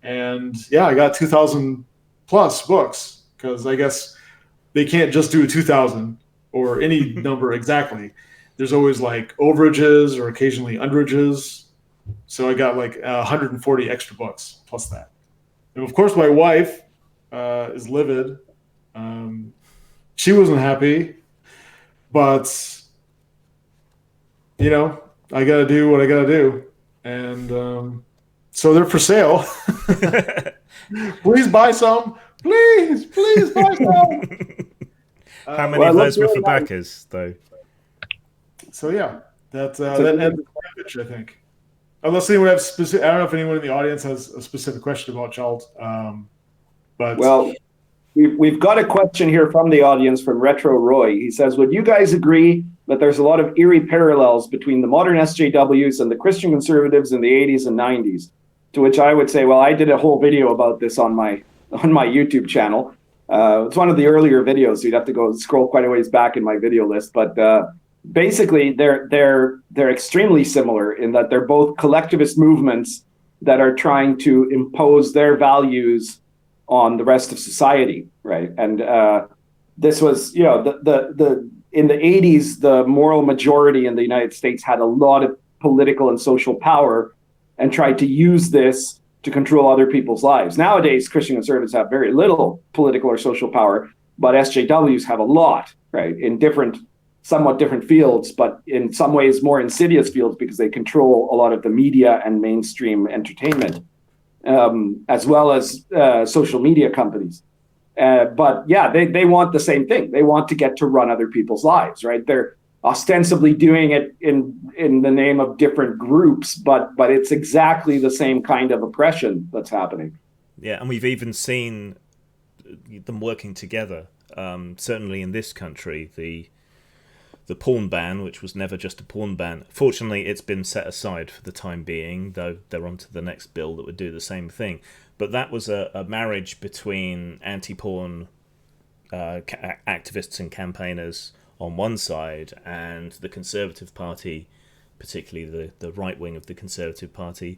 and I got 2,000 plus books because I guess they can't just do 2,000 or any number exactly. there's always like overages or occasionally underages. So I got like 140 extra bucks plus that. And of course, my wife is livid. She wasn't happy, but you know, I got to do what I got to do. And so they're for sale. Please buy some. Please buy some. How many of those were for backers, though? So yeah, that ends the pitch, I think. Unless anyone has specific, I don't know if anyone in the audience has a specific question about Chalt. But well, we've got a question here from the audience from Retro Roy. He says, "Would you guys agree that there's a lot of eerie parallels between the modern SJWs and the Christian conservatives in the 80s and 90s?" To which I would say, well, I did a whole video about this on my YouTube channel. It's one of the earlier videos, so you'd have to go scroll quite a ways back in my video list. But basically, they're extremely similar in that they're both collectivist movements that are trying to impose their values on the rest of society, right? And this was, you know, the in the 80s, the moral majority in the United States had a lot of political and social power and tried to use this to control other people's lives. Nowadays, Christian conservatives have very little political or social power, but SJWs have a lot, right? In somewhat different fields, but in some ways more insidious fields because they control a lot of the media and mainstream entertainment, as well as social media companies. But yeah, they want the same thing. They want to get to run other people's lives, right? They're ostensibly doing it in the name of different groups, but it's exactly the same kind of oppression that's happening. Yeah, and we've even seen them working together. Certainly in this country, the porn ban, which was never just a porn ban. Fortunately, it's been set aside for the time being, though they're on to the next bill that would do the same thing. But that was a marriage between anti-porn activists and campaigners on one side and the Conservative Party, particularly the right wing of the Conservative Party,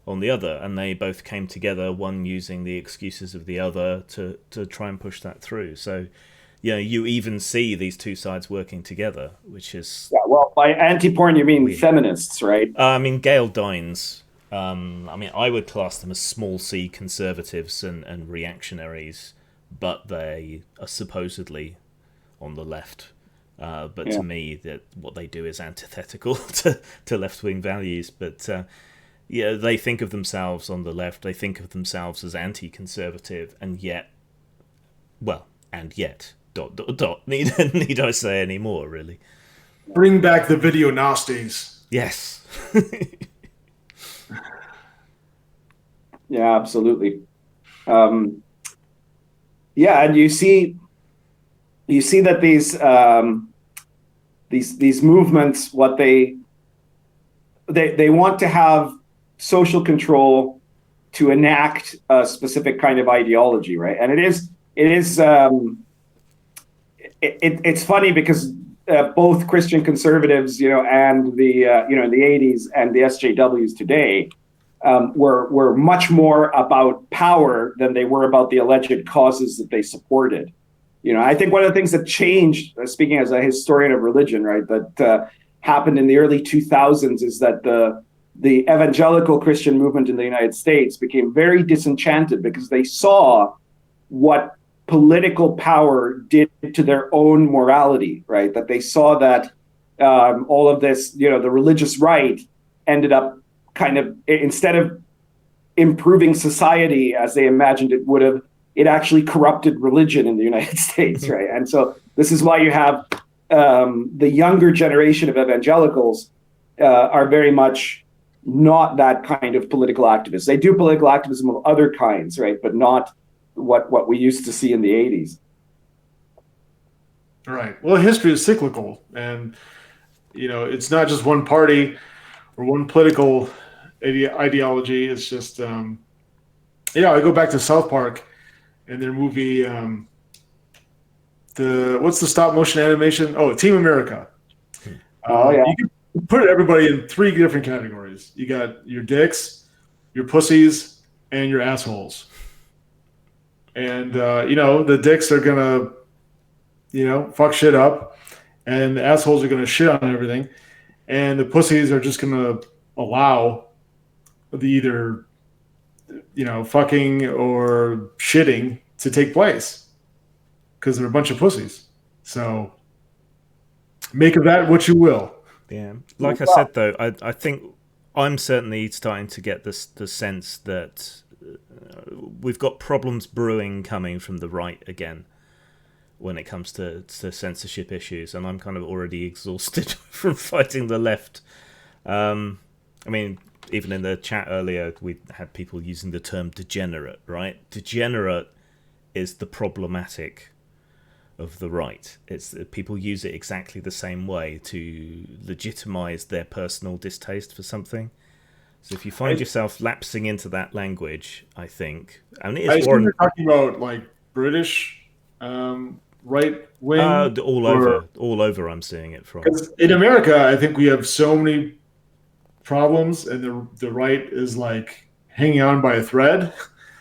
on the other. And they both came together, one using the excuses of the other to try and push that through. So, you know, you even see these two sides working together, which is... Yeah, well, by anti-porn, you mean weird. Feminists, right? I mean, Gail Dines. I would class them as small c conservatives and reactionaries, but they are supposedly on the left. But to me, that what they do is antithetical to left-wing values. But they think of themselves on the left. They think of themselves as anti-conservative, and yet. Need I say any more? Really, bring back the video nasties. Yes. Yeah, absolutely. And you see that these movements, what they want to have social control to enact a specific kind of ideology, right? And it's funny because both Christian conservatives, and the in the 80s and the SJWs today were much more about power than they were about the alleged causes that they supported. I think one of the things that changed, speaking as a historian of religion, right, that happened in the early 2000s is that the evangelical Christian movement in the United States became very disenchanted because they saw what political power did to their own morality, right? That they saw that all of this, the religious right ended up kind of, instead of improving society as they imagined it would have, it actually corrupted religion in the United States, right? And so this is why you have the younger generation of evangelicals are very much not that kind of political activists. They do political activism of other kinds, right? But not what we used to see in the 80s. Right. Well, history is cyclical, and it's not just one party or one political ideology. It's just I go back to South Park and their movie, what's the stop motion animation? Oh, Team America. You can put everybody in three different categories. You got your dicks, your pussies, and your assholes. And the dicks are gonna fuck shit up, and the assholes are going to shit on everything, and the pussies are just going to allow the either fucking or shitting to take place because they're a bunch of pussies. So make of that what you will. Yeah, like I said though, I think I'm certainly starting to get the sense that we've got problems brewing coming from the right again when it comes to censorship issues, and I'm kind of already exhausted from fighting the left. I mean, even in the chat earlier, we had people using the term degenerate, right? Degenerate is the problematic of the right. It's people use it exactly the same way to legitimize their personal distaste for something. So if you find yourself lapsing into that language, I think, and it is more. You're talking about like British right wing. All over. I'm seeing it from. In America, I think we have so many problems, and the right is like hanging on by a thread.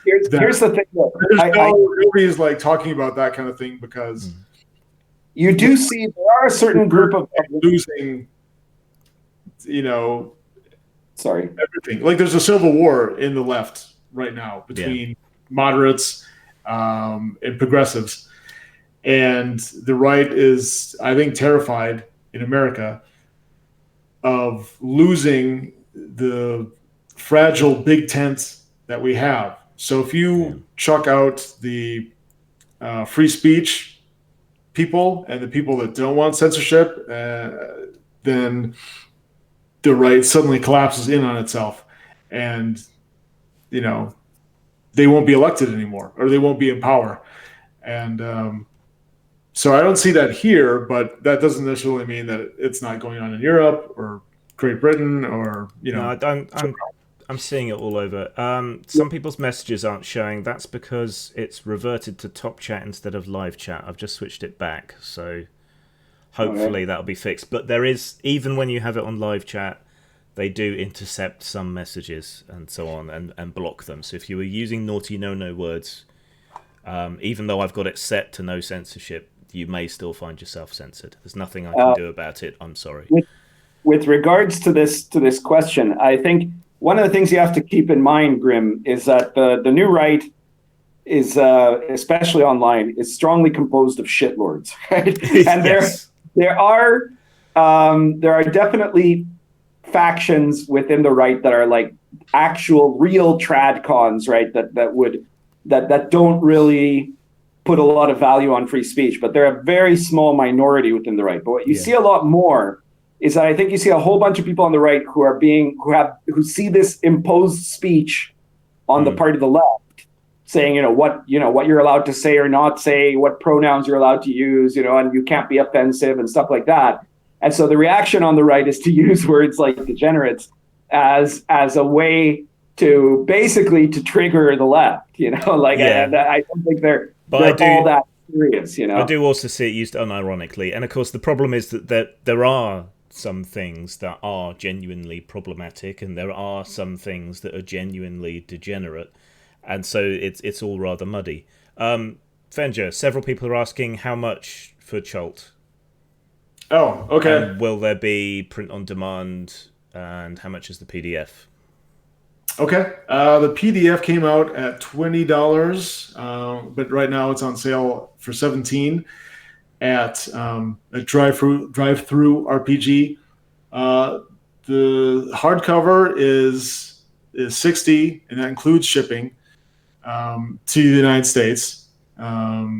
Here's the thing. Nobody's like talking about that kind of thing because you do see there are a certain group of losing, sorry, everything. Like there's a civil war in the left right now between moderates and progressives, and the right is, I think, terrified in America of losing the fragile big tent that we have. So if you chuck out the free speech people and the people that don't want censorship, then the right suddenly collapses in on itself, and they won't be elected anymore, or they won't be in power. And so I don't see that here, but that doesn't necessarily mean that it's not going on in Europe or Great Britain or No, I'm seeing it all over. Some people's messages aren't showing. That's because it's reverted to top chat instead of live chat. I've just switched it back, so hopefully that'll be fixed. But there is, even when you have it on live chat, they do intercept some messages and so on and block them. So if you were using naughty no words, even though I've got it set to no censorship, you may still find yourself censored. There's nothing I can do about it. I'm sorry. With regards to this question, I think one of the things you have to keep in mind, Grim, is that the new right is, especially online, is strongly composed of shitlords, right? And Yes. there are definitely factions within the right that are like actual real tradcons, right? That don't really put a lot of value on free speech, but they're a very small minority within the right. But what you see a lot more is that I think you see a whole bunch of people on the right who see this imposed speech on the part of the left, saying what you're allowed to say or not say, what pronouns you're allowed to use, and you can't be offensive and stuff like that. And so the reaction on the right is to use words like degenerates as a way to basically to trigger the left, and I don't think they're all that serious, I do also see it used unironically, and of course the problem is that there are some things that are genuinely problematic, and there are some things that are genuinely degenerate, and so it's all rather muddy. Fenja, several people are asking how much for Chult. Oh, okay. And will there be print on demand, and how much is the PDF? Okay. The PDF came out at $20, but right now it's on sale for $17 at a drive-through RPG. The hardcover is $60, and that includes shipping to the United States.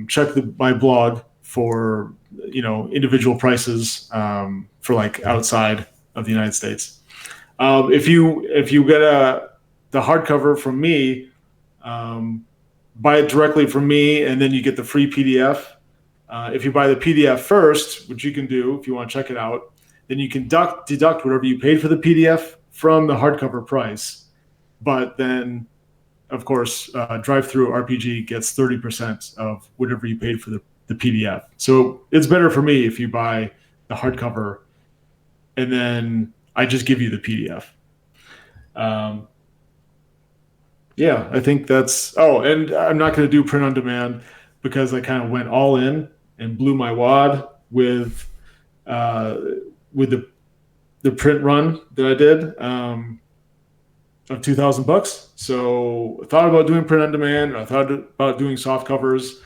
Check my blog for individual prices for like outside of the United States. If you get the hardcover from me, buy it directly from me, and then you get the free PDF. If you buy the PDF first, which you can do if you want to check it out, then you can deduct whatever you paid for the PDF from the hardcover price. But then, of course, Drive-Thru RPG gets 30% of whatever you paid for the PDF. So it's better for me if you buy the hardcover, and then I just give you the PDF. Yeah, I think that's... Oh, and I'm not going to do print on demand because I kind of went all in and blew my wad with with the print run that I did of $2,000. So I thought about doing print on demand. I thought about doing soft covers,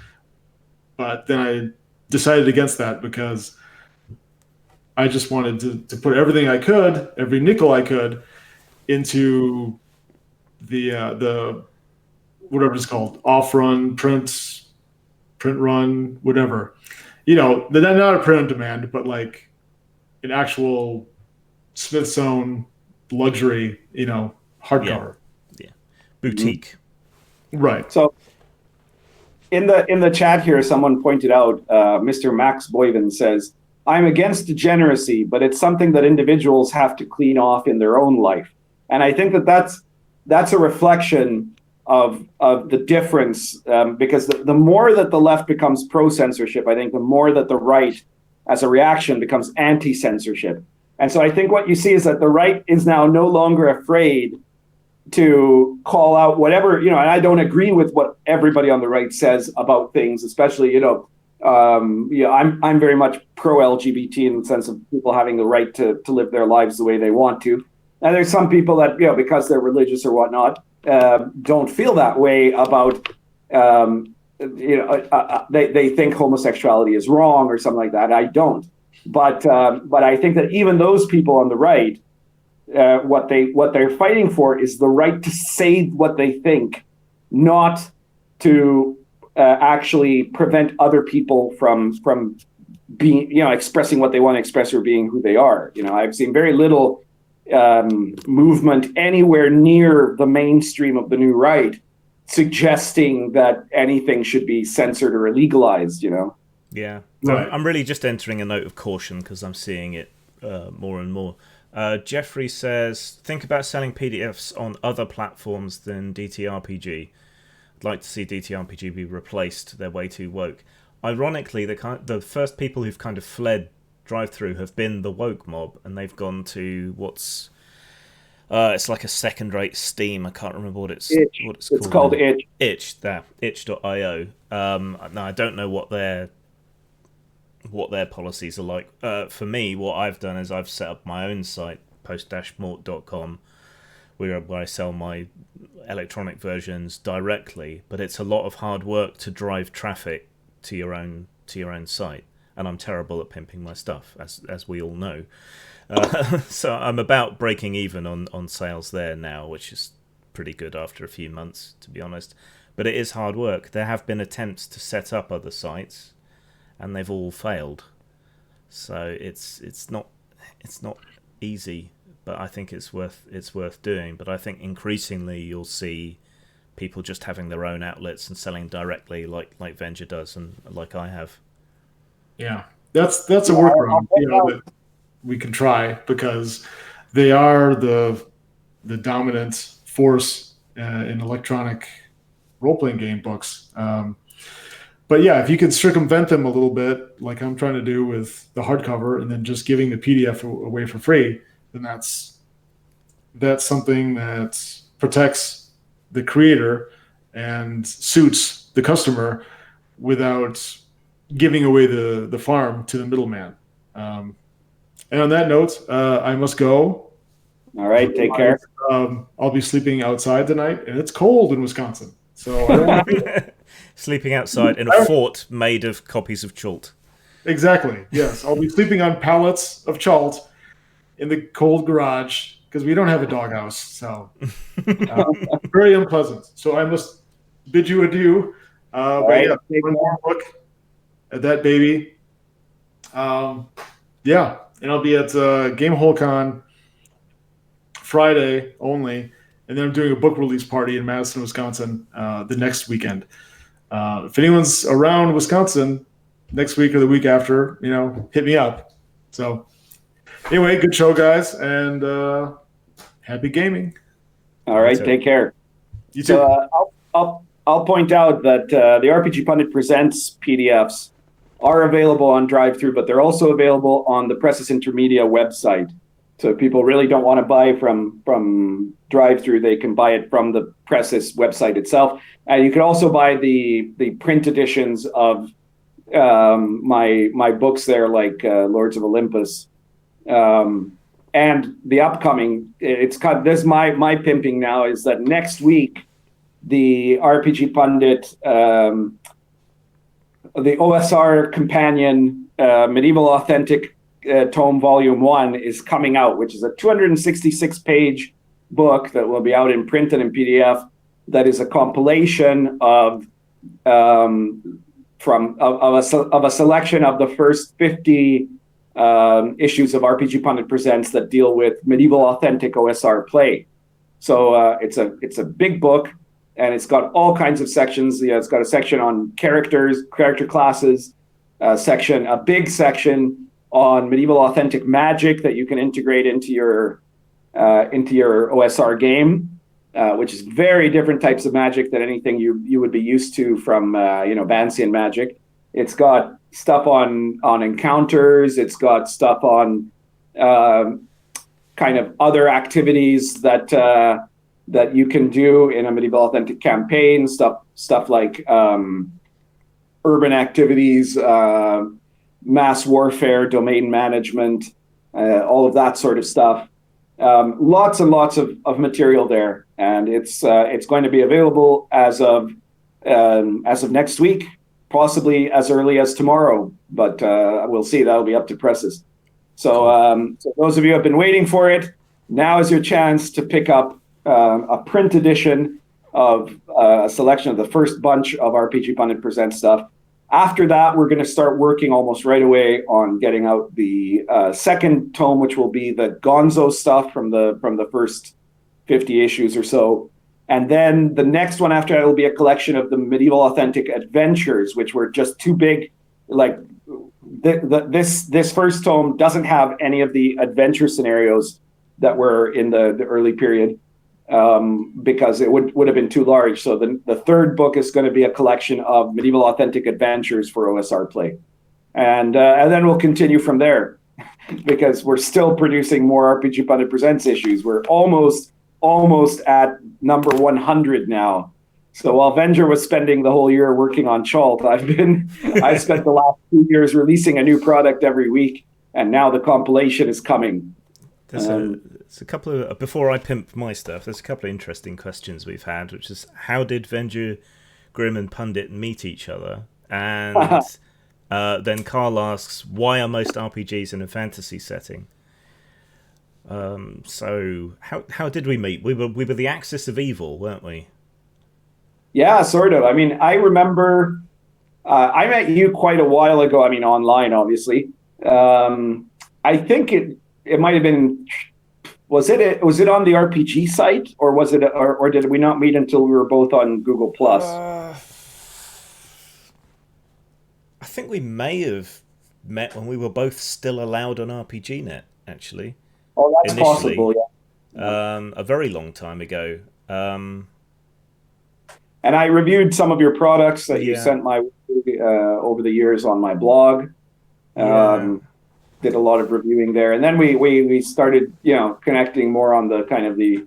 but then I decided against that because I just wanted to put everything I could, every nickel I could, into the whatever it's called, off run, print run, whatever. Not a print on demand, but like an actual Smithsonian luxury, hardcover. Yeah. Boutique. Right. So in the chat here, someone pointed out, Mr. Max Boyven says, I'm against degeneracy, but it's something that individuals have to clean off in their own life. And I think that's a reflection of the difference, because the more that the left becomes pro-censorship, I think the more that the right, as a reaction, becomes anti-censorship. And so I think what you see is that the right is now no longer afraid to call out whatever, and I don't agree with what everybody on the right says about things, especially, I'm very much pro-LGBT in the sense of people having the right to live their lives the way they want to. And there's some people that, because they're religious or whatnot, don't feel that way about, they think homosexuality is wrong or something like that. I don't. But I think that even those people on the right, what they're fighting for is the right to say what they think, not to actually prevent other people from being, expressing what they want to express or being who they are. I've seen very little movement anywhere near the mainstream of the new right suggesting that anything should be censored or illegalized. Yeah. Right. I'm really just entering a note of caution because I'm seeing it more and more. Jeffrey says, think about selling PDFs on other platforms than DTRPG. I'd like to see DTRPG be replaced. They're way too woke. Ironically, the first people who've kind of fled drive-through have been the woke mob, and they've gone to what's it's like a second-rate Steam. I can't remember what it's called. It's called Itch. Itch.io. No, I don't know what their policies are like. For me, what I've done is I've set up my own site, post-mort.com, where I sell my electronic versions directly, but it's a lot of hard work to drive traffic to your own site, and I'm terrible at pimping my stuff, as we all know. So I'm about breaking even on sales there now, which is pretty good after a few months, to be honest. But it is hard work. There have been attempts to set up other sites, and they've all failed. So it's not easy, but I think it's worth doing. But I think increasingly you'll see people just having their own outlets and selling directly, like Venture does and like I have. Yeah, that's a workaround that we can try, because they are the dominant force in electronic role-playing game books. But yeah, if you could circumvent them a little bit, like I'm trying to do with the hardcover, and then just giving the PDF away for free, then that's something that protects the creator and suits the customer without giving away the farm to the middleman. And on that note, I must go. All right, take care. I'll be sleeping outside tonight, and it's cold in Wisconsin. So I don't want to... Sleeping outside in a fort made of copies of Chult. Exactly, yes. I'll be sleeping on pallets of Chult in the cold garage, because we don't have a doghouse. So very unpleasant. So I must bid you adieu. But right, yeah, one more look at that baby. Yeah, and I'll be at GameholeCon Friday only, and then I'm doing a book release party in Madison, Wisconsin the next weekend. If anyone's around Wisconsin next week or the week after, hit me up. So anyway, good show, guys, and happy gaming. All right, take care. You too. So I'll point out that the RPG Pundit Presents PDFs are available on drive-through, but they're also available on the Presses Intermedia website. So if people really don't want to buy from drive-through, they can buy it from the Presses website itself. And you can also buy the print editions of my books there, like Lords of Olympus, and the upcoming. It's kind of, this my pimping now is that next week the RPG Pundit, the OSR Companion Medieval Authentic Tome Volume 1 is coming out, which is a 266-page book that will be out in print and in PDF. That is a compilation of a selection of the first 50 issues of RPG Pundit Presents that deal with medieval authentic OSR play. So it's a big book, and it's got all kinds of sections. It's got a section on characters, character classes, a big section on medieval authentic magic that you can integrate into your OSR game, which is very different types of magic than anything you would be used to from Vancian magic. It's got stuff on encounters. It's got stuff on kind of other activities that you can do in a medieval authentic campaign. Stuff like urban activities, mass warfare, domain management, all of that sort of stuff. Lots and lots of material there, and it's going to be available as of next week, possibly as early as tomorrow, but we'll see. That'll be up to presses. So those of you who have been waiting for it, now is your chance to pick up a print edition of a selection of the first bunch of RPG Pundit Presents stuff. After that, we're going to start working almost right away on getting out the second tome, which will be the Gonzo stuff from the first 50 issues or so. And then the next one after that will be a collection of the medieval authentic adventures, which were just too big. Like this first tome doesn't have any of the adventure scenarios that were in the early period. Because it would have been too large. So the third book is going to be a collection of medieval authentic adventures for OSR play. And then we'll continue from there because we're still producing more RPG Pundit Presents issues. We're almost at number 100 now. So while Venger was spending the whole year working on Chalt, I've spent the last 2 years releasing a new product every week, and now the compilation is coming. There's a couple of, before I pimp my stuff, there's a couple of interesting questions we've had, which is, how did Venger, Grimm and Pundit meet each other? And then Carl asks, why are most RPGs in a fantasy setting? So how did we meet? We were the axis of evil, weren't we? Yeah, sort of. I mean, I remember I met you quite a while ago. I mean, online, obviously. I think it might have been. Was it on the RPG site, or was it, or did we not meet until we were both on Google Plus? I think we may have met when we were both still allowed on RPGNet, actually. Oh, that's initially, possible. Yeah. A very long time ago. And I reviewed some of your products that you sent my way over the years on my blog. Did a lot of reviewing there, and then we started connecting more on the kind of the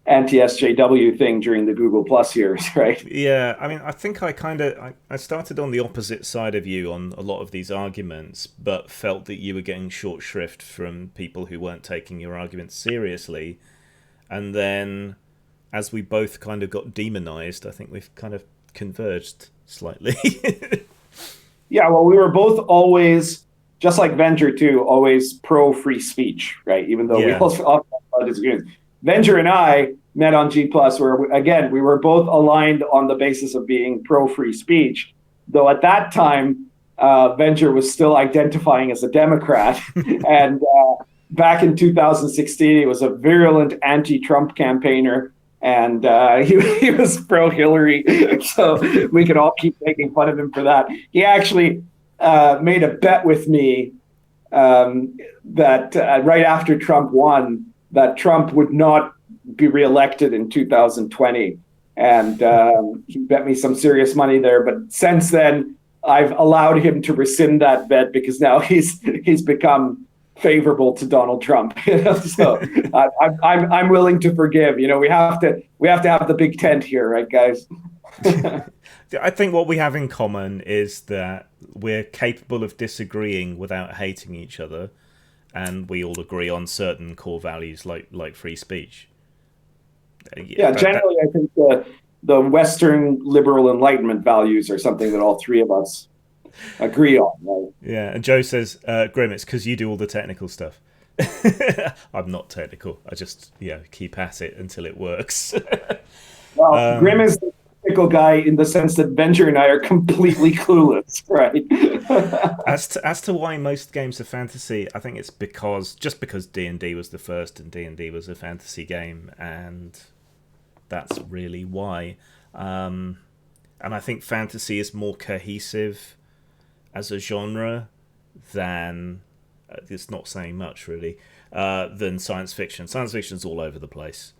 anti-SJW thing during the Google Plus years, right? Yeah, I mean, I think I started on the opposite side of you on a lot of these arguments, but felt that you were getting short shrift from people who weren't taking your arguments seriously, and then as we both kind of got demonized, I think we've kind of converged slightly. Yeah, well, we were both always, just like Venger too, always pro free speech, right? Even though we also often have a lot of disagreements. Venger and I met on G+, where, again, we were both aligned on the basis of being pro free speech, though at that time, Venger was still identifying as a Democrat. And back in 2016, he was a virulent anti-Trump campaigner, and he was pro-Hillary, so we could all keep making fun of him for that. He actually made a bet with me that right after Trump won, that Trump would not be reelected in 2020. And he bet me some serious money there. But since then, I've allowed him to rescind that bet because now he's become favorable to Donald Trump. So I'm willing to forgive. We have to have the big tent here, right, guys? I think what we have in common is that we're capable of disagreeing without hating each other, and we all agree on certain core values like free speech. Generally, I think the Western liberal Enlightenment values are something that all three of us agree on. Right? Yeah, and Joe says, Grim, it's because you do all the technical stuff. I'm not technical. I just keep at it until it works. Well, Grim is the technical guy in the sense that Benjer and I are completely clueless, right? As to why most games are fantasy, I think it's because D&D was the first, and D&D was a fantasy game, and that's really why. And I think fantasy is more cohesive as a genre than it's not saying much really than science fiction. Science fiction's all over the place.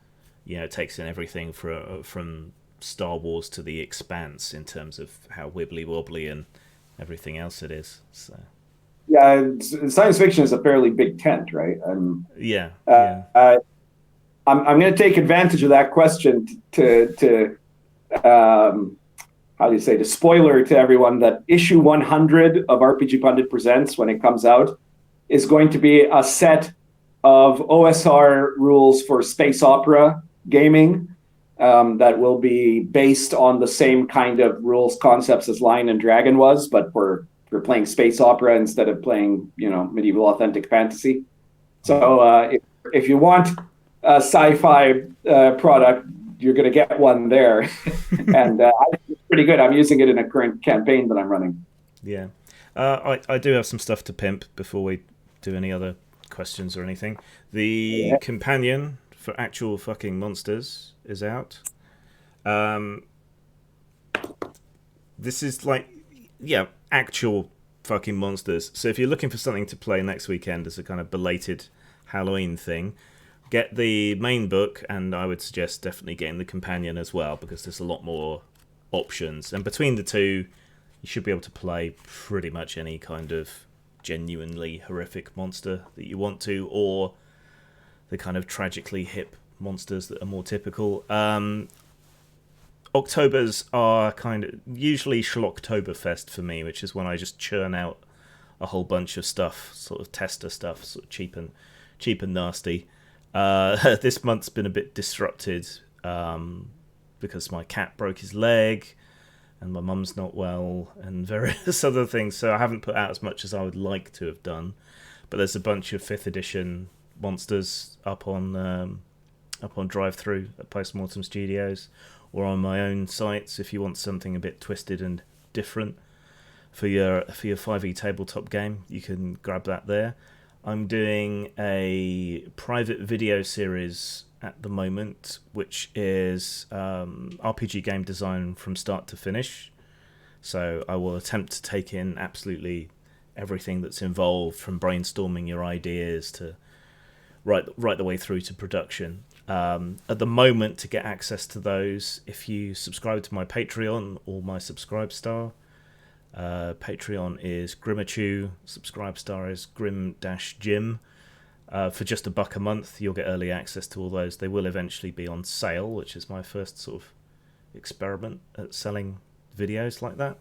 It takes in everything from Star Wars to The Expanse in terms of how wibbly wobbly and everything else it is. So science fiction is a fairly big tent, right? I'm going to take advantage of that question to how do you say, to spoiler to everyone that issue 100 of RPG Pundit Presents, when it comes out, is going to be a set of OSR rules for space opera gaming that will be based on the same kind of rules concepts as Lion and Dragon was, but we're playing space opera instead of playing medieval authentic fantasy. So if you want a sci-fi product, you're going to get one there. And it's pretty good. I'm using it in a current campaign that I'm running. Yeah. I do have some stuff to pimp before we do any other questions or anything. The companion for Actual Fucking Monsters is out. This is actual fucking monsters. So if you're looking for something to play next weekend as a kind of belated Halloween thing, get the main book, and I would suggest definitely getting the companion as well, because there's a lot more options. And between the two, you should be able to play pretty much any kind of genuinely horrific monster that you want to, or the kind of tragically hip monsters that are more typical. Octobers are kind of usually Schlocktoberfest for me, which is when I just churn out a whole bunch of stuff, sort of tester stuff, sort of cheap and nasty. This month's been a bit disrupted because my cat broke his leg and my mum's not well and various other things, so I haven't put out as much as I would like to have done. But there's a bunch of 5th edition monsters up on drive-through at Postmortem Studios or on my own sites if you want something a bit twisted and different for your 5e tabletop game. You can grab that there. I'm doing a private video series at the moment, which is RPG game design from start to finish. So I will attempt to take in absolutely everything that's involved, from brainstorming your ideas to right the way through to production. At the moment, to get access to those, if you subscribe to my Patreon or my Subscribestar, Patreon is Grimachu, Subscribestar is Grim-Jim. For just $1 a month, you'll get early access to all those. They will eventually be on sale, which is my first sort of experiment at selling videos like that.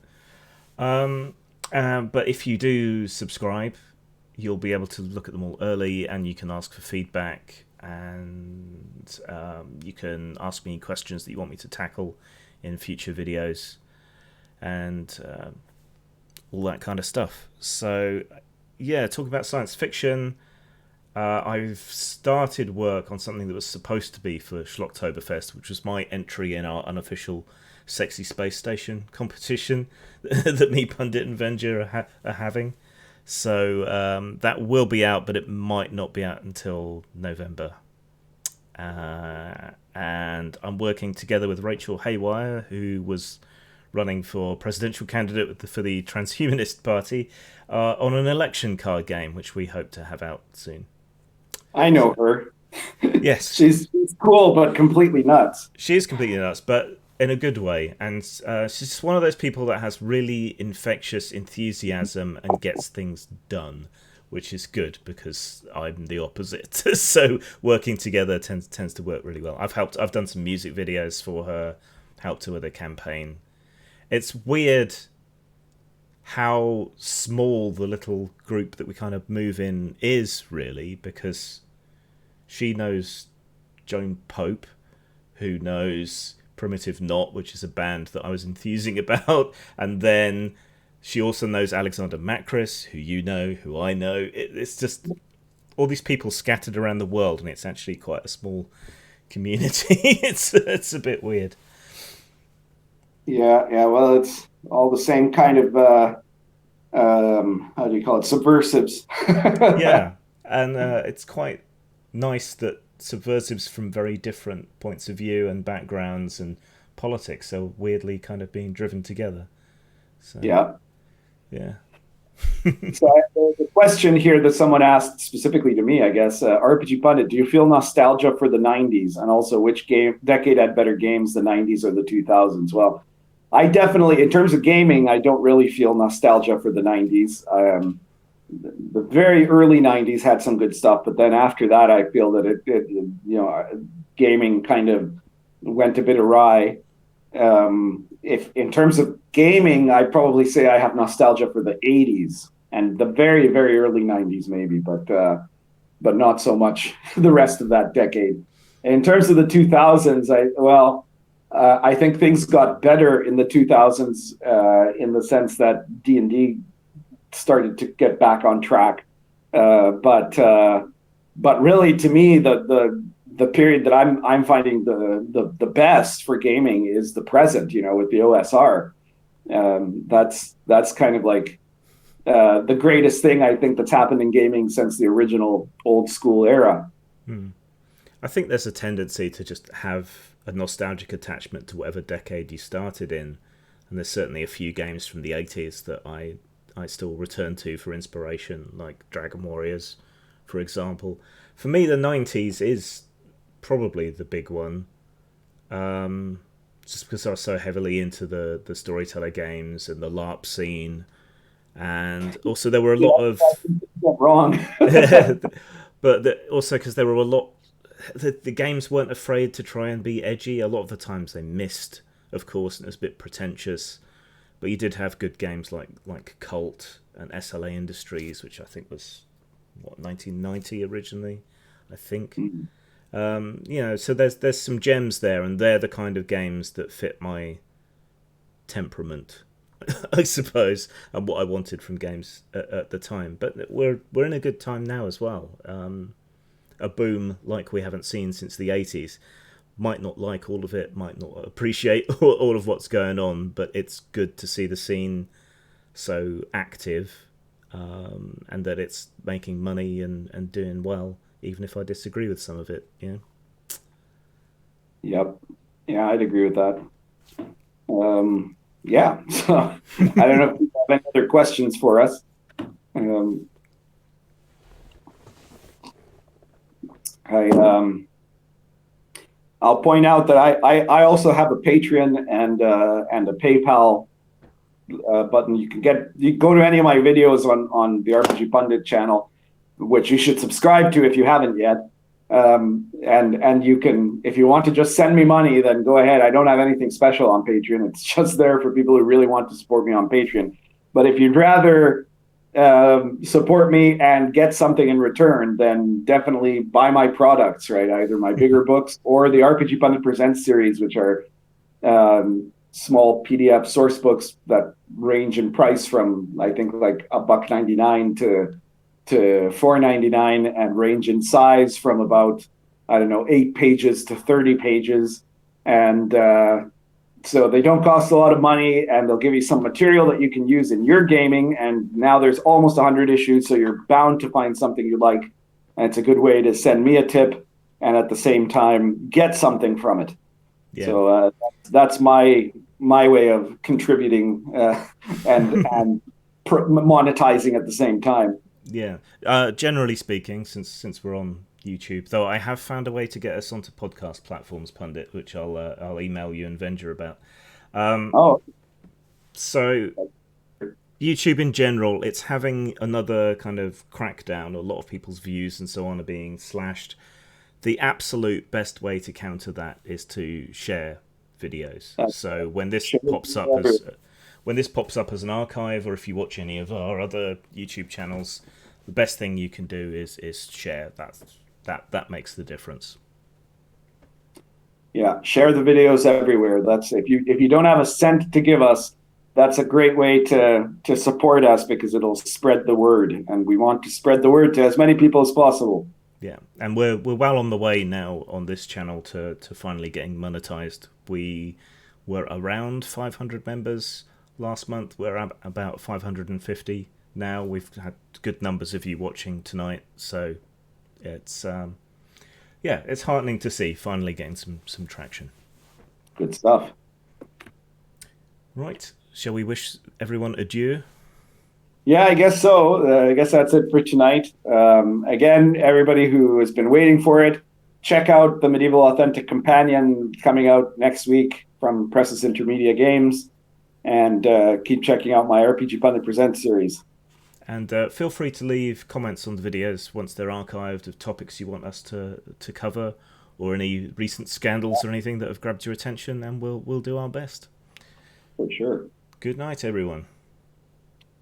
But if you do subscribe, you'll be able to look at them all early, and you can ask for feedback, and you can ask me questions that you want me to tackle in future videos, and all that kind of stuff. So, yeah, talking about science fiction, I've started work on something that was supposed to be for Schlocktoberfest, which was my entry in our unofficial Sexy Space Station competition that me, Pundit, and Venger are having. So that will be out, but it might not be out until November. And I'm working together with Rachel Haywire, who was running for presidential candidate for the Transhumanist Party, on an election card game, which we hope to have out soon. I know her. Yes. She's cool, but completely nuts. She is completely nuts, but in a good way. And she's just one of those people that has really infectious enthusiasm and gets things done, which is good because I'm the opposite. So working together tends to work really well. I've done some music videos for her, helped her with a campaign. it's weird how small the little group that we kind of move in is, really, because she knows Joan Pope, who knows Primitive Knot, which is a band that I was enthusing about, and then she also knows Alexander Macris, who you know, who I know. It's just all these people scattered around the world, and it's actually quite a small community. It's a bit weird. Yeah. Well, it's all the same kind of how do you call it? Subversives. Yeah, and it's quite nice that subversives from very different points of view and backgrounds and politics are weirdly kind of being driven together. So, yeah. So the question here that someone asked specifically to me, I guess, RPG Pundit, do you feel nostalgia for the 90s? And also, which decade had better games, the 90s or the 2000s? Well, I definitely, in terms of gaming, I don't really feel nostalgia for the 90s. The very early 90s had some good stuff, but then after that, I feel that gaming kind of went a bit awry. If in terms of gaming, I'd probably say I have nostalgia for the 80s and the very, very early 90s, maybe, but not so much the rest of that decade. In terms of the 2000s, I think things got better in the 2000s in the sense that D&D started to get back on track. But really, to me, the period that I'm finding the best for gaming is the present. With the OSR, that's kind of like the greatest thing I think that's happened in gaming since the original old school era. I think there's a tendency to just have a nostalgic attachment to whatever decade you started in, and there's certainly a few games from the 80s that I still return to for inspiration, like Dragon Warriors, for example. For me, the 90s is probably the big one, just because I was so heavily into the storyteller games and the LARP scene, and also there were a lot of wrong, but also because there were a lot. The games weren't afraid to try and be edgy. A lot of the times they missed, of course, and it was a bit pretentious. But you did have good games like Cult and SLA Industries, which I think was 1990 originally, I think. So there's some gems there, and they're the kind of games that fit my temperament, I suppose, and what I wanted from games at the time. But we're in a good time now as well. A boom like we haven't seen since the 80s. Might not like all of it, might not appreciate all of what's going on, but it's good to see the scene so active, and that it's making money and doing well, even if I disagree with some of it. Yep. Yeah, I'd agree with that. Yeah. So I don't know if you have any other questions for us. I'll point out that I also have a Patreon and a PayPal button. You go to any of my videos on the RPG Pundit channel, which you should subscribe to if you haven't yet. And you can, if you want to just send me money, then go ahead. I don't have anything special on Patreon. It's just there for people who really want to support me on Patreon. But if you'd rather support me and get something in return, then definitely buy my products, right? Either my bigger books or the RPG Pundit Presents series, which are small PDF source books that range in price from, I think, like $1.99 to $4.99, and range in size from about, 8 pages to 30 pages. And so they don't cost a lot of money, and they'll give you some material that you can use in your gaming. And now there's almost 100 issues, so you're bound to find something you like. And it's a good way to send me a tip and at the same time get something from it. Yeah. So that's my way of contributing and monetizing at the same time. Yeah. Generally speaking, since we're on YouTube, though, I have found a way to get us onto podcast platforms, Pundit, which I'll email you and Venger about. So YouTube in general, it's having another kind of crackdown. A lot of people's views and so on are being slashed. The absolute best way to counter that is to share videos. That's So when this Share pops up everywhere. as an archive, or if you watch any of our other YouTube channels, the best thing you can do is share. That makes the difference. Yeah, share the videos everywhere. That's if you don't have a cent to give us, that's a great way to support us because it'll spread the word, and we want to spread the word to as many people as possible. Yeah, and we're well on the way now on this channel to finally getting monetized. We were around 500 members last month. We're at about 550 now. We've had good numbers of you watching tonight, so it's it's heartening to see finally getting some traction. Good stuff. Right, shall we wish everyone adieu? Yeah, I guess so. I guess that's it for tonight. Again, everybody who has been waiting for it, check out the Medieval Authentic Companion coming out next week from Presses Intermedia Games, and keep checking out my RPG Pundit Presents series. And feel free to leave comments on the videos once they're archived of topics you want us to cover, or any recent scandals or anything that have grabbed your attention, and we'll do our best. For sure. Good night, everyone.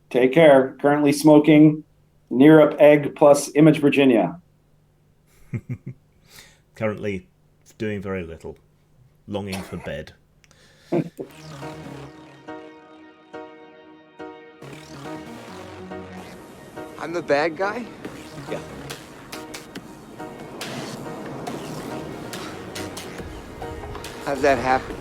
Take care. Currently smoking Near Up Egg plus Image Virginia. Currently doing very little. Longing for bed. I'm the bad guy? Yeah. How'd that happen?